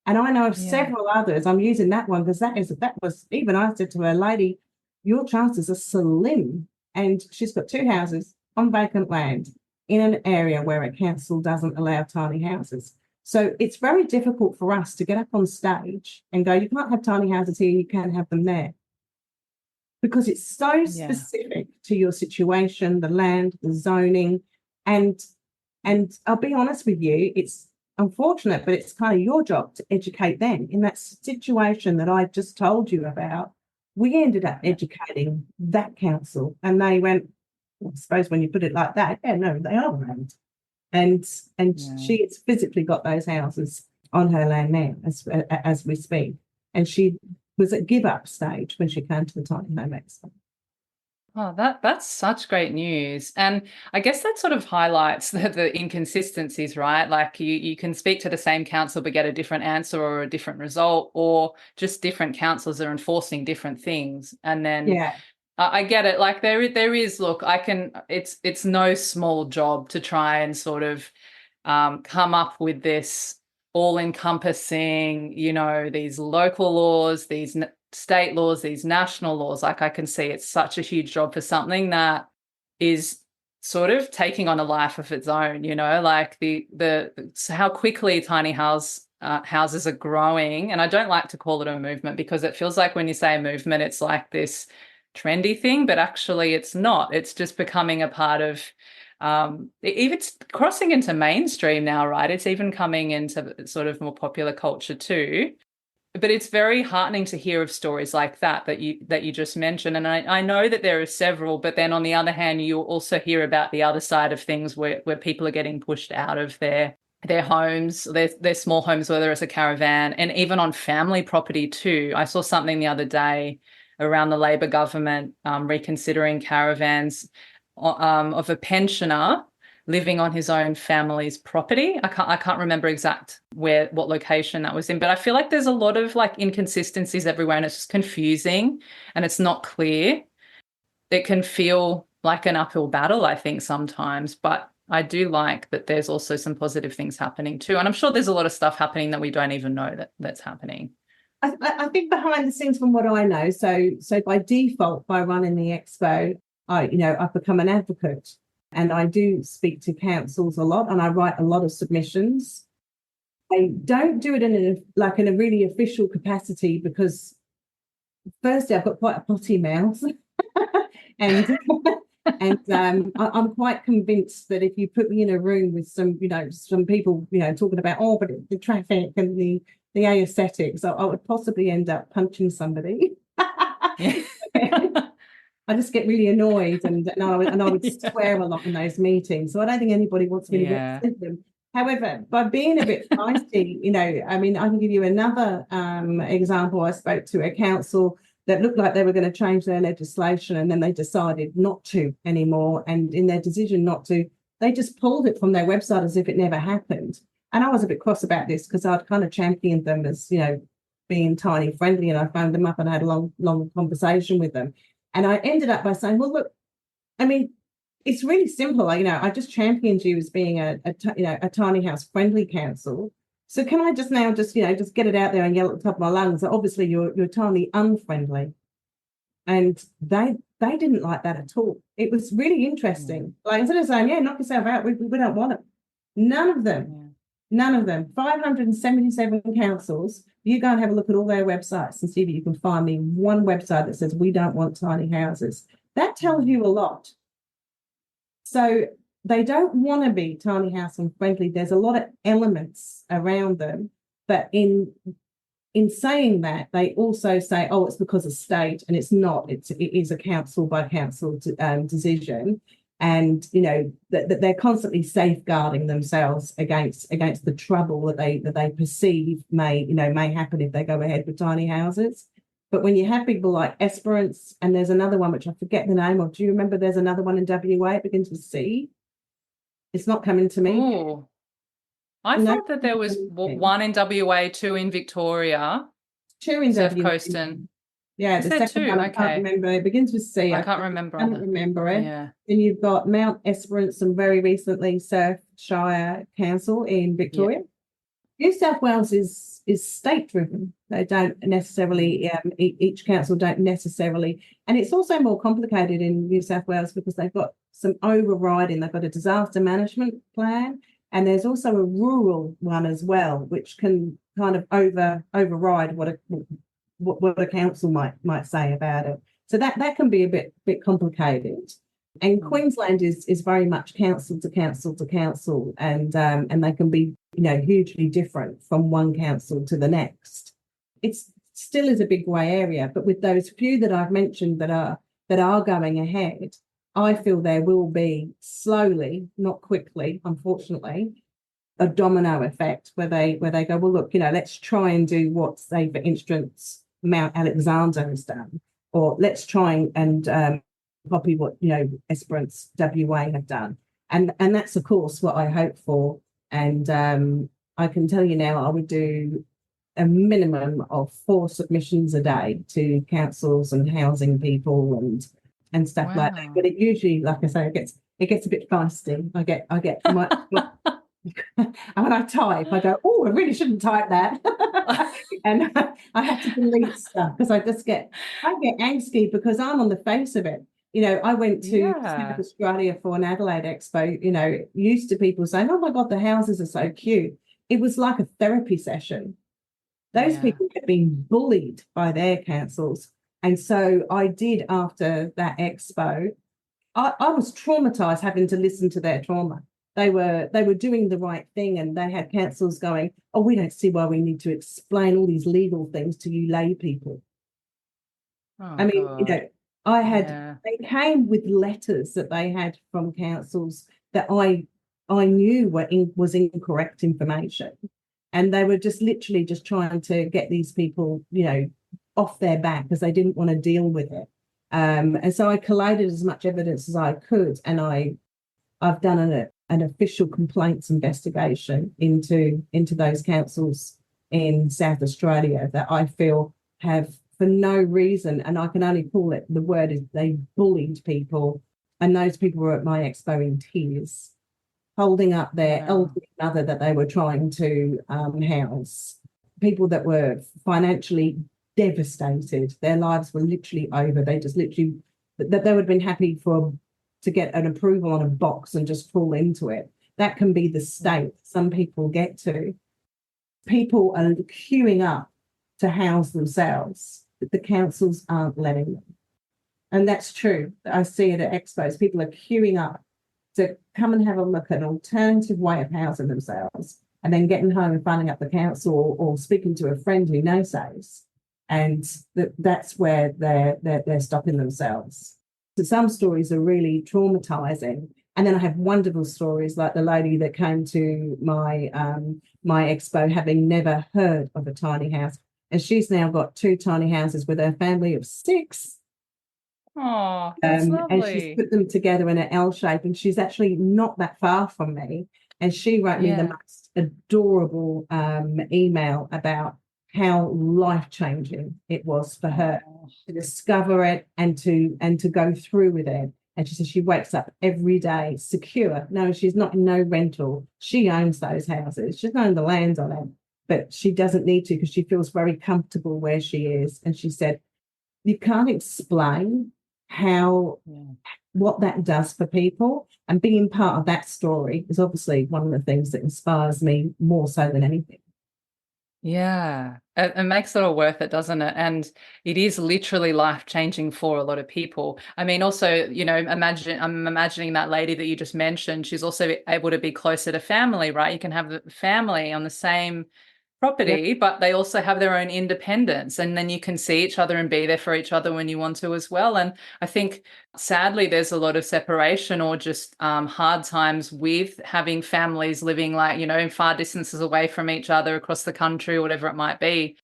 And I know of several others. I'm using that one because that was, even I said to her, lady, your chances are slim. And she's got 2 houses on vacant land in an area where a council doesn't allow tiny houses. So it's very difficult for us to get up on stage and go, you can't have tiny houses here, you can have them there. Because it's so specific to your situation, the land, the zoning. And I'll be honest with you, it's unfortunate, but it's kind of your job to educate them. In that situation that I just told you about, we ended up educating that council, and they went, I suppose when you put it like that, yeah, no, they are around. And she has physically got those houses on her land now as we speak. And she was at give up stage when she came to the Tiny Home Expo. Oh, that's such great news. And I guess that sort of highlights the inconsistencies, right? Like you can speak to the same council but get a different answer or a different result, or just different councils are enforcing different things. And then I get it. Like there is, look, it's no small job to try and sort of come up with this all-encompassing, these local laws, these state laws, these national laws. Like I can see it's such a huge job for something that is sort of taking on a life of its own, like how quickly tiny houses are growing. And I don't like to call it a movement, because it feels like when you say a movement, it's like this trendy thing, but actually it's not. It's just becoming a part of it's crossing into mainstream now, right? It's even coming into sort of more popular culture too. But it's very heartening to hear of stories like that you just mentioned. And I know that there are several, but then on the other hand, you also hear about the other side of things where people are getting pushed out of their homes, their small homes, whether it's a caravan, and even on family property too. I saw something the other day around the Labor government reconsidering caravans of a pensioner living on his own family's property. I can't remember what location that was in, but I feel like there's a lot of like inconsistencies everywhere, and it's just confusing and it's not clear. It can feel like an uphill battle, I think, sometimes, but I do like that there's also some positive things happening too. And I'm sure there's a lot of stuff happening that we don't even know that's happening. I think behind the scenes, from what I know, so by default, by running the expo, I've become an advocate, and I do speak to councils a lot, and I write a lot of submissions. I don't do it in a really official capacity, because firstly, I've got quite a potty mouth, and I'm quite convinced that if you put me in a room with some people, talking about but the traffic and the aesthetics, I would possibly end up punching somebody. I just get really annoyed, and I would swear a lot in those meetings. So I don't think anybody wants me to represent them. However, by being a bit feisty, I can give you another example. I spoke to a council that looked like they were going to change their legislation, and then they decided not to anymore. And in their decision not to, they just pulled it from their website as if it never happened. And I was a bit cross about this, because I'd kind of championed them as, being tiny friendly, and I phoned them up and had a long conversation with them. And I ended up by saying, well, look, it's really simple. I just championed you as being a tiny house friendly council. So can I just get it out there and yell at the top of my lungs that obviously you're tiny unfriendly? And they didn't like that at all. It was really interesting. Like, instead of saying, knock yourself out, we don't want it. None of them. 577 councils. You go and have a look at all their websites and see if you can find me one website that says we don't want tiny houses. That tells you a lot. So they don't want to be tiny house and friendly. There's a lot of elements around them, but in saying that, they also say, it's because of state, and it's not. It is a council by council decision. And that they're constantly safeguarding themselves against the trouble that they perceive may happen if they go ahead with tiny houses. But when you have people like Esperance, and there's another one which I forget the name of. Do you remember there's another one in WA? It begins with C. It's not coming to me. Oh, I No, thought that there was one in WA, two in Victoria, two in Surf WA. Coast, and Yeah, is the there second two? one I can't Okay. remember. It begins with C. I I can't remember can't either. remember it. Yeah. Then you've got Mount Esperance and very recently Surfshire Council in Yeah. Victoria. New South Wales is state driven. They don't necessarily each council don't necessarily, and it's also more complicated in New South Wales because they've got some overriding. They've got a disaster management plan, and there's also a rural one as well, which can kind of override what a council might say about it. So that can be a bit complicated. And Queensland is very much council to council to council, and they can be hugely different from one council to the next. It's still is a big grey area, but with those few that I've mentioned that are going ahead, I feel there will be slowly, not quickly, unfortunately, a domino effect where they go, well, look, let's try and do what, say, for instance, Mount Alexander has done, or let's try and copy what Esperance WA have done, and that's of course what I hope for. And I can tell you now, I would do a minimum of 4 submissions a day to councils and housing people and stuff like that. But it usually, like I say, it gets a bit feisty. I get my and when I type, I go, oh, I really shouldn't type that. And I have to delete stuff because I get angsty because I'm on the face of it. I went to South Yeah. Australia for an Adelaide Expo, used to people saying, oh my God, the houses are so cute. It was like a therapy session. Those Yeah. people had been bullied by their councils. And so I did, after that expo, I was traumatized having to listen to their trauma. They were doing the right thing, and they had councils going, oh, we don't see why we need to explain all these legal things to you lay people. Oh I mean, God. Yeah. they came with letters that they had from councils that I knew was incorrect information. And they were just literally just trying to get these people, off their back because they didn't want to deal with it. And so I collated as much evidence as I could, and I've done an official complaints investigation into those councils in South Australia that I feel have, for no reason, and I can only call it, the word is, they bullied people, and those people were at my expo in tears, holding up their elderly mother that they were trying to house, people that were financially devastated. Their lives were literally over. They just literally, that they would have been happy to get an approval on a box and just fall into it. That can be the state some people get to. People are queuing up to house themselves, but the councils aren't letting them. And that's true. I see it at expos. People are queuing up to come and have a look at an alternative way of housing themselves, and then getting home and finding up the council or speaking to a friend who knows those. And that's where they're stopping themselves. So some stories are really traumatizing. And then I have wonderful stories like the lady that came to my expo having never heard of a tiny house. And she's now got 2 tiny houses with her family of 6. Oh, that's And she's lovely. put them together in an L shape, and she's actually not that far from me. And she wrote me the Yeah. most adorable email about how life-changing it was for her Oh, to discover it and to go through with it. And she says she wakes up every day secure. No, she's not in no rental. She owns those houses. She's owned the land on it, but she doesn't need to because she feels very comfortable where she is. And she said, you can't explain what that does for people, and being part of that story is obviously one of the things that inspires me more so than anything. yeah. It makes it all worth it, doesn't it? And it is literally life-changing for a lot of people. I mean, also, I'm imagining that lady that you just mentioned, she's also able to be closer to family, right? You can have the family on the same Yeah, property, but they also have their own independence, and then you can see each other and be there for each other when you want to as well. And I think sadly there's a lot of separation or just hard times with having families living in far distances away from each other across the country or whatever it might be.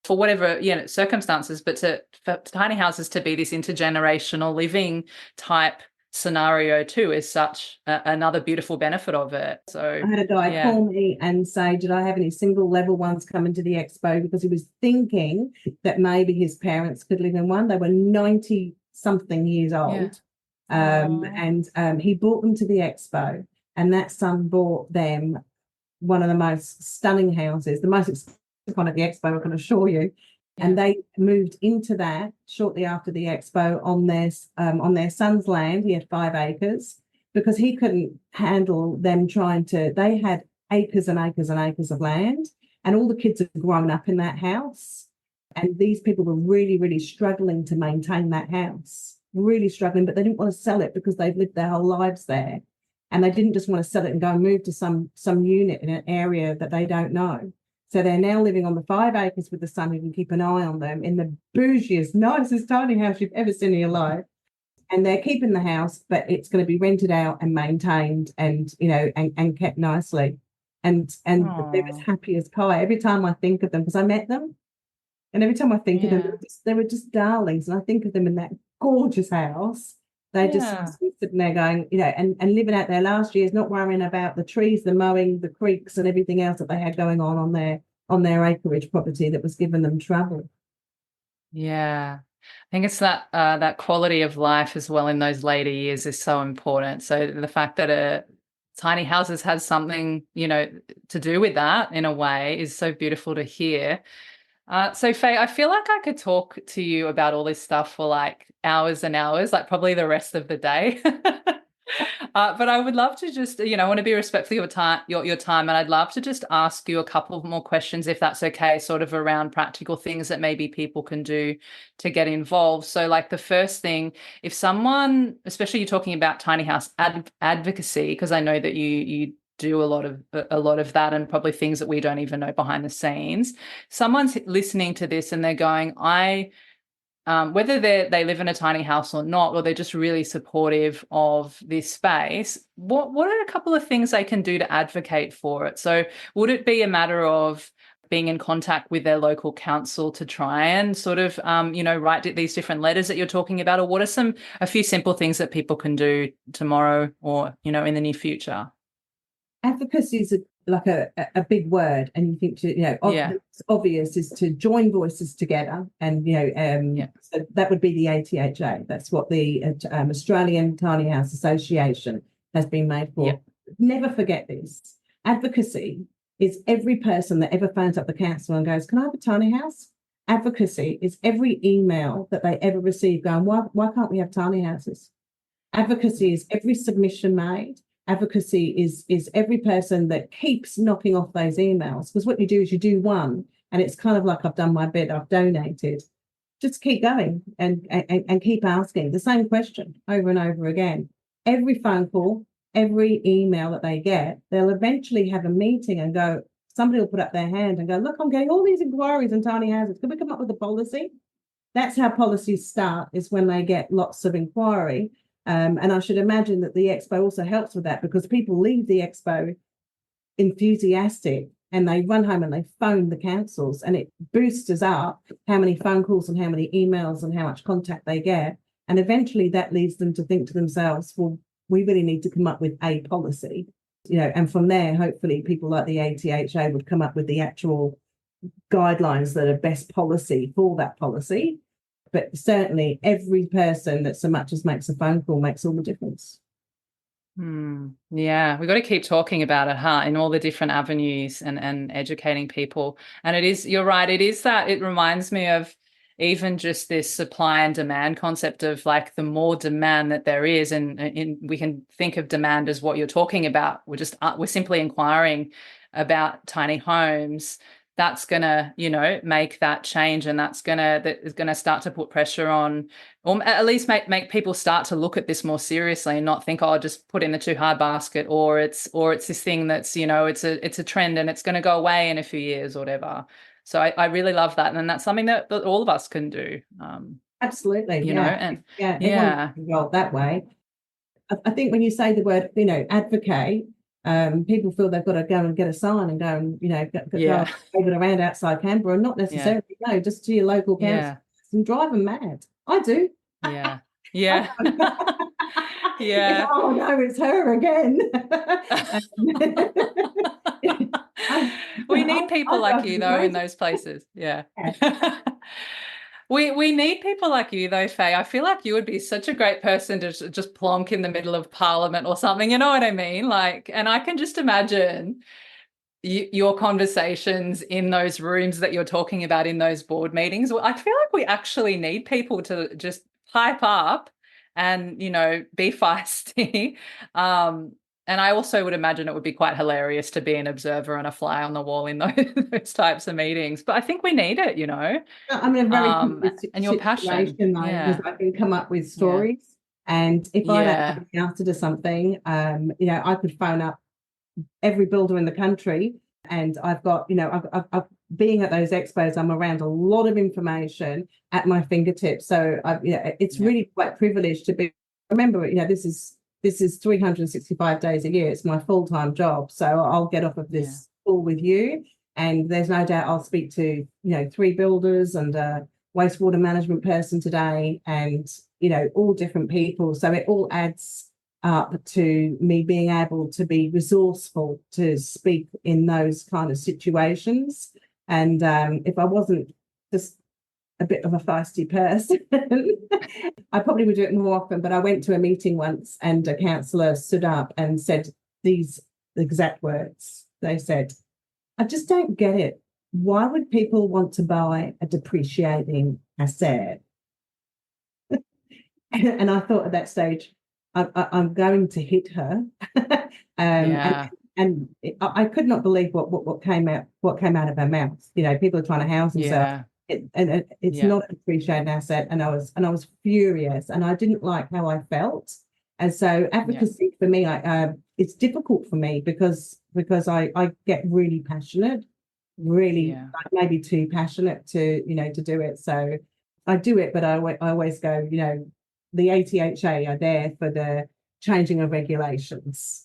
for whatever, circumstances, but for tiny houses to be this intergenerational living type scenario too is such another beautiful benefit of it. So I had a guy yeah, call me and say, did I have any single level ones coming to the expo? Because he was thinking that maybe his parents could live in one. They were 90 something years yeah. old. Oh, And he brought them to the expo, and that son bought them one of the most stunning houses, the most expensive one at the expo, I can assure you. yeah. And they moved into that shortly after the expo on their son's land. He had 5 acres because he couldn't handle them trying to. They had acres and acres and acres of land, and all the kids had grown up in that house. And these people were really, really struggling to maintain that house, really struggling, but they didn't want to sell it because they've lived their whole lives there. And they didn't just want to sell it and go and move to some unit in an area that they don't know. So they're now living on the 5 acres with the son who can keep an eye on them in the bougiest, nicest tiny house you've ever seen in your life. And they're keeping the house, but it's going to be rented out and maintained and, and kept nicely. And they're as Oh, happy as pie. Every time I think of them, because I met them, and every time I think of them, yeah, they were just darlings. And I think of them in that gorgeous house. They just yeah. sitting there going, and living out their last years, not worrying about the trees, the mowing, the creeks, and everything else that they had going on their acreage property that was giving them trouble. Yeah. I think it's that quality of life as well in those later years is so important. So the fact that tiny houses has something, to do with that in a way is so beautiful to hear. So Faye, I feel like I could talk to you about all this stuff for like hours and hours, like probably the rest of the day. But I would love to just, I want to be respectful of your time, your time, and I'd love to just ask you a couple more questions, if that's okay, sort of around practical things that maybe people can do to get involved. So, like the first thing, if someone, especially you're talking about tiny house advocacy, because I know that you do a lot of that, and probably things that we don't even know behind the scenes. Someone's listening to this and they're going, whether they live in a tiny house or not, or they're just really supportive of this space, what are a couple of things they can do to advocate for it? So would it be a matter of being in contact with their local council to try and sort of, write these different letters that you're talking about? Or what are a few simple things that people can do tomorrow or, in the near future? Advocacy is like a big word, and you think Yeah. it's obvious is to join voices together, and Yeah. so that would be the ATHA. That's what the Australian Tiny House Association has been made Yeah. for. Never forget this. Advocacy is every person that ever phones up the council and goes, "Can I have a tiny house?" Advocacy is every email that they ever receive going, "Why can't we have tiny houses?" Advocacy is every submission made. Advocacy is every person that keeps knocking off those emails. Because what you do is you do one, and it's kind of like, I've done my bit, I've donated. Just keep going and keep asking the same question over and over again. Every phone call, every email that they get, they'll eventually have a meeting and go, somebody will put up their hand and go, look, I'm getting all these inquiries on tiny houses. Can we come up with a policy? That's how policies start, is when they get lots of inquiry. And I should imagine that the expo also helps with that, because people leave the expo enthusiastic and they run home and they phone the councils, and it boosts us up how many phone calls and how many emails and how much contact they get. And eventually that leads them to think to themselves, well, we really need to come up with a policy, and from there, hopefully people like the ATHA would come up with the actual guidelines that are best policy for that policy. But certainly every person that so much as makes a phone call makes all the difference. Yeah, we've got to keep talking about it, huh? In all the different avenues and educating people. And you're right, it reminds me of even just this supply and demand concept of like the more demand that there is, and we can think of demand as what you're talking about. We're simply inquiring about tiny homes. That's gonna, make that change, and that is gonna start to put pressure on, or at least make people start to look at this more seriously and not think, oh, just put in the too hard basket, or it's this thing that's, it's a trend and it's going to go away in a few years or whatever. So I really love that, and that's something that all of us can do. Absolutely, And yeah, everyone yeah, can roll that way. I think when you say the word, advocate, People feel they've got to go and get a sign and go and, go Yeah. wave it around outside Canberra, and not Yeah. necessarily go just to your local council Yeah. and drive them mad. I do. Yeah. I Yeah. go, Yeah. oh no, it's her again. We need people I like drive you them though in crazy. those places. Yeah. Yeah. We need people like you though, Faye. I feel like you would be such a great person to just plonk in the middle of Parliament or something. You know what I mean? Like, and I can just imagine your conversations in those rooms that you're talking about in those board meetings. Well, I feel like we actually need people to just pipe up and, be feisty. And I also would imagine it would be quite hilarious to be an observer and a fly on the wall in those types of meetings. But I think we need it, I'm in a very comfortable and your passion. situation though, because Yeah. I can come up with Yeah. stories. And if I don't Yeah. have the answer to something, I could phone up every builder in the country. And I've got, I've being at those expos, I'm around a lot of information at my fingertips. So it's Yeah. really quite privileged to be. Remember, this is 365 days a year. It's my full-time job. So I'll get off of Yeah. this call with you, and there's no doubt I'll speak to 3 builders and a wastewater management person today, and all different people. So it all adds up to me being able to be resourceful to speak in those kind of situations. And if I wasn't just a bit of a feisty person, I probably would do it more often. But I went to a meeting once and a councillor stood up and said these exact words. They said, I just don't get it. Why would people want to buy a depreciating asset? And I thought at that stage, I'm going to hit her. Yeah. And I could not believe what came out of her mouth. People are trying to house themselves. Yeah. It's Yeah. not an appreciated asset, and I was furious, and I didn't like how I felt. And so Yeah. advocacy for me, it's difficult for me because I get really passionate, really Yeah. like maybe too passionate to do it. So I do it, but I always go, the ATHA are there for the changing of regulations.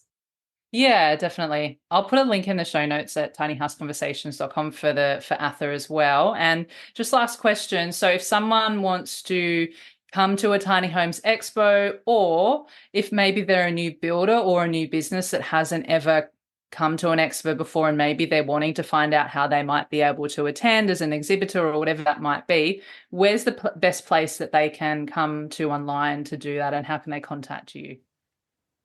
Yeah, definitely. I'll put a link in the show notes at tinyhouseconversations.com for ATHA as well. And just last question. So if someone wants to come to a Tiny Homes Expo, or if maybe they're a new builder or a new business that hasn't ever come to an expo before, and maybe they're wanting to find out how they might be able to attend as an exhibitor or whatever that might be, where's the best place that they can come to online to do that, and how can they contact you?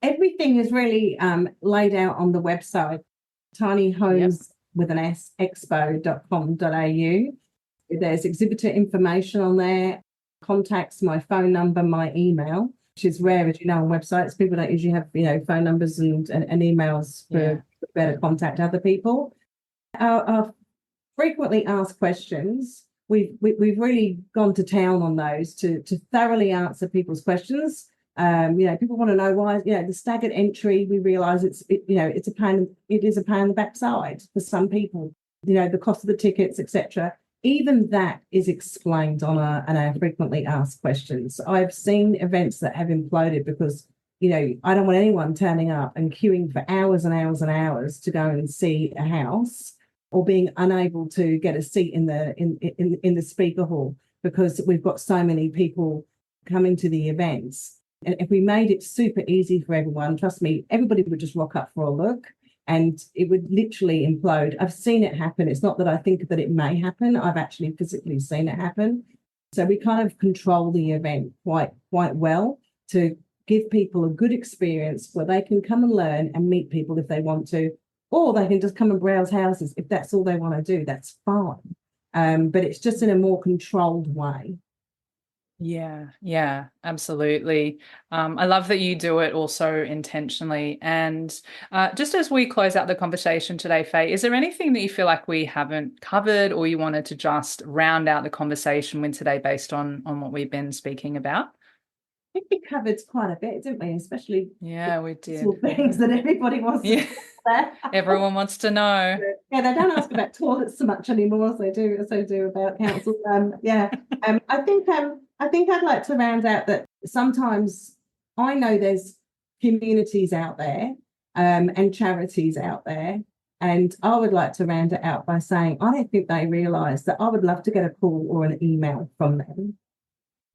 Everything is really laid out on the website, Tiny Homes with an S, expo.com.au. There's exhibitor information on there, contacts, my phone number, my email, which is rare, as you know, on websites. People don't usually have, phone numbers and emails for better contact other people. Our frequently asked questions, we've really gone to town on those to thoroughly answer people's questions. People want to know why, the staggered entry, we realise it is a pain in the backside for some people, the cost of the tickets, etc. Even that is explained on our frequently asked questions. I've seen events that have imploded because, I don't want anyone turning up and queuing for hours and hours and hours to go and see a house, or being unable to get a seat in the speaker hall because we've got so many people coming to the events. And if we made it super easy for everyone, trust me, everybody would just rock up for a look and it would literally implode. I've seen it happen. It's not that I think that it may happen. I've actually physically seen it happen. So we kind of control the event quite well to give people a good experience where they can come and learn and meet people if they want to, or they can just come and browse houses. If that's all they want to do, that's fine. But it's just in a more controlled way. Yeah, absolutely. I love that you do it also intentionally. And just as we close out the conversation today, Faye, is there anything that you feel like we haven't covered, or you wanted to just round out the conversation with today based on what we've been speaking about? I think we covered quite a bit, didn't we? Especially We did. things that everybody wants to know. Everyone wants to know. Yeah, they don't ask about toilets so much anymore as they do about council. I think I'd like to round out that sometimes I know there's communities out there and charities out there. And I would like to round it out by saying, I don't think they realise that I would love to get a call or an email from them.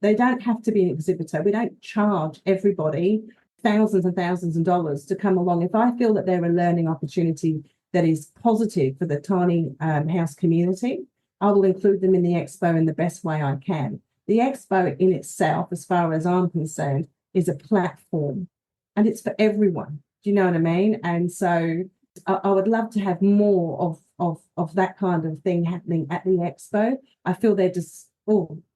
They don't have to be an exhibitor. We don't charge everybody thousands and thousands of dollars to come along. If I feel that they're a learning opportunity that is positive for the tiny house community, I will include them in the expo in the best way I can. The expo in itself, as far as I'm concerned, is a platform, and it's for everyone. Do you know what I mean? And so I would love to have more of that kind of thing happening at the expo. I feel they're just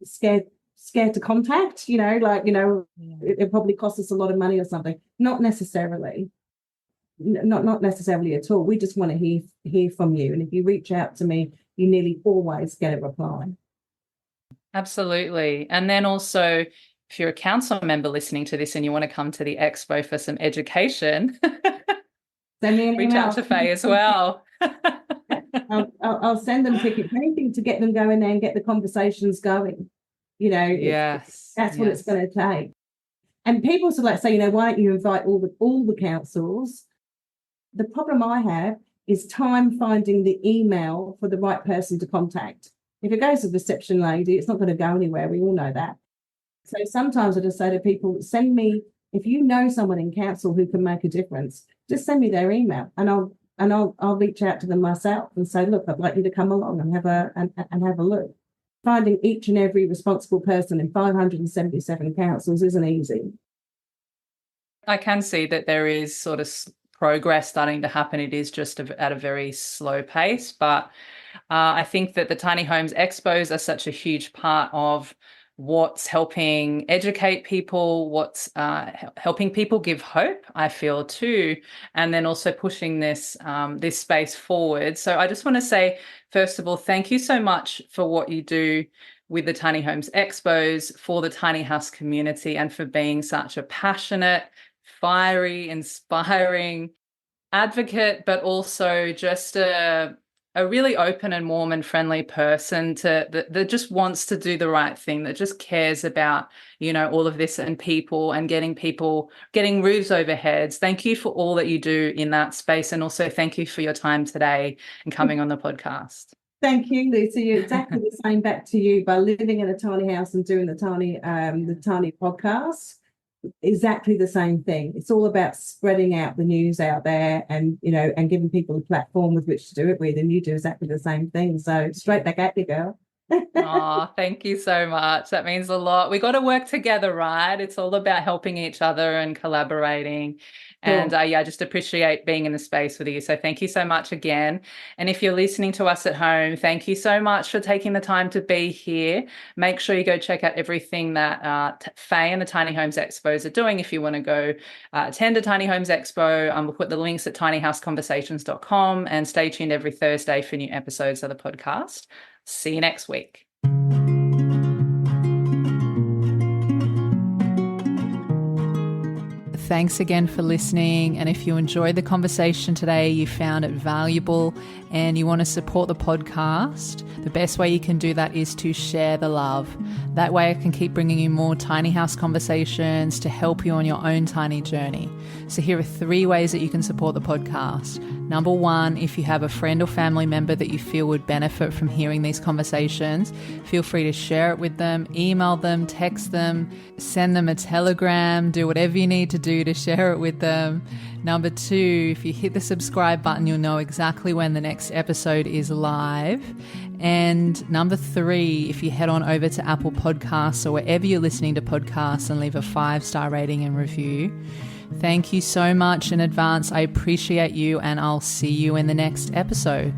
scared to contact, it probably costs us a lot of money or something. Not necessarily. Not necessarily at all. We just want to hear from you. And if you reach out to me, you nearly always get a reply. Absolutely. And then also, if you're a council member listening to this and you want to come to the expo for some education, send me an reach email. out to Phae as well. I'll send them tickets, anything to get them going there and get the conversations going. That's what it's going to take. And people sort of say, why don't you invite all the councils? The problem I have is time finding the email for the right person to contact. If it goes to the reception lady, it's not going to go anywhere. We all know that. So sometimes I just say to people, send me, if you know someone in council who can make a difference, just send me their email and I'll reach out to them myself and say, look, I'd like you to come along and have a look. Finding each and every responsible person in 577 councils isn't easy. I can see that there is sort of progress starting to happen. It is just at a very slow pace, but I think that the Tiny Homes Expos are such a huge part of what's helping educate people, what's helping people give hope, I feel too, and then also pushing this space forward. So I just want to say, first of all, thank you so much for what you do with the Tiny Homes Expos, for the tiny house community, and for being such a passionate, fiery, inspiring advocate, but also just a really open and warm and friendly person that just wants to do the right thing, that just cares about, all of this and people and getting roofs over heads. Thank you for all that you do in that space. And also thank you for your time today and coming on the podcast. Thank you, Lucy. You're exactly the same back to you. By living in a tiny house and doing the tiny podcast, exactly the same thing. It's all about spreading out the news out there and giving people a platform with which to do it with, and you do exactly the same thing. So straight back at you, girl. Oh, thank you so much. That means a lot. We got to work together, right? It's all about helping each other and collaborating. And I just appreciate being in the space with you. So thank you so much again. And if you're listening to us at home, thank you so much for taking the time to be here. Make sure you go check out everything that Phae and the Tiny Homes Expos are doing. If you want to go attend a Tiny Homes Expo, we'll put the links at tinyhouseconversations.com, and stay tuned every Thursday for new episodes of the podcast. See you next week. Thanks again for listening. And if you enjoyed the conversation today, you found it valuable, and you want to support the podcast, the best way you can do that is to share the love. That way I can keep bringing you more tiny house conversations to help you on your own tiny journey. So here are 3 ways that you can support the podcast. Number 1, if you have a friend or family member that you feel would benefit from hearing these conversations, feel free to share it with them, email them, text them, send them a telegram, do whatever you need to do to share it with them. Number 2, if you hit the subscribe button, you'll know exactly when the next episode is live. And number 3, if you head on over to Apple Podcasts or wherever you're listening to podcasts and leave a 5-star rating and review. Thank you so much in advance. I appreciate you, and I'll see you in the next episode.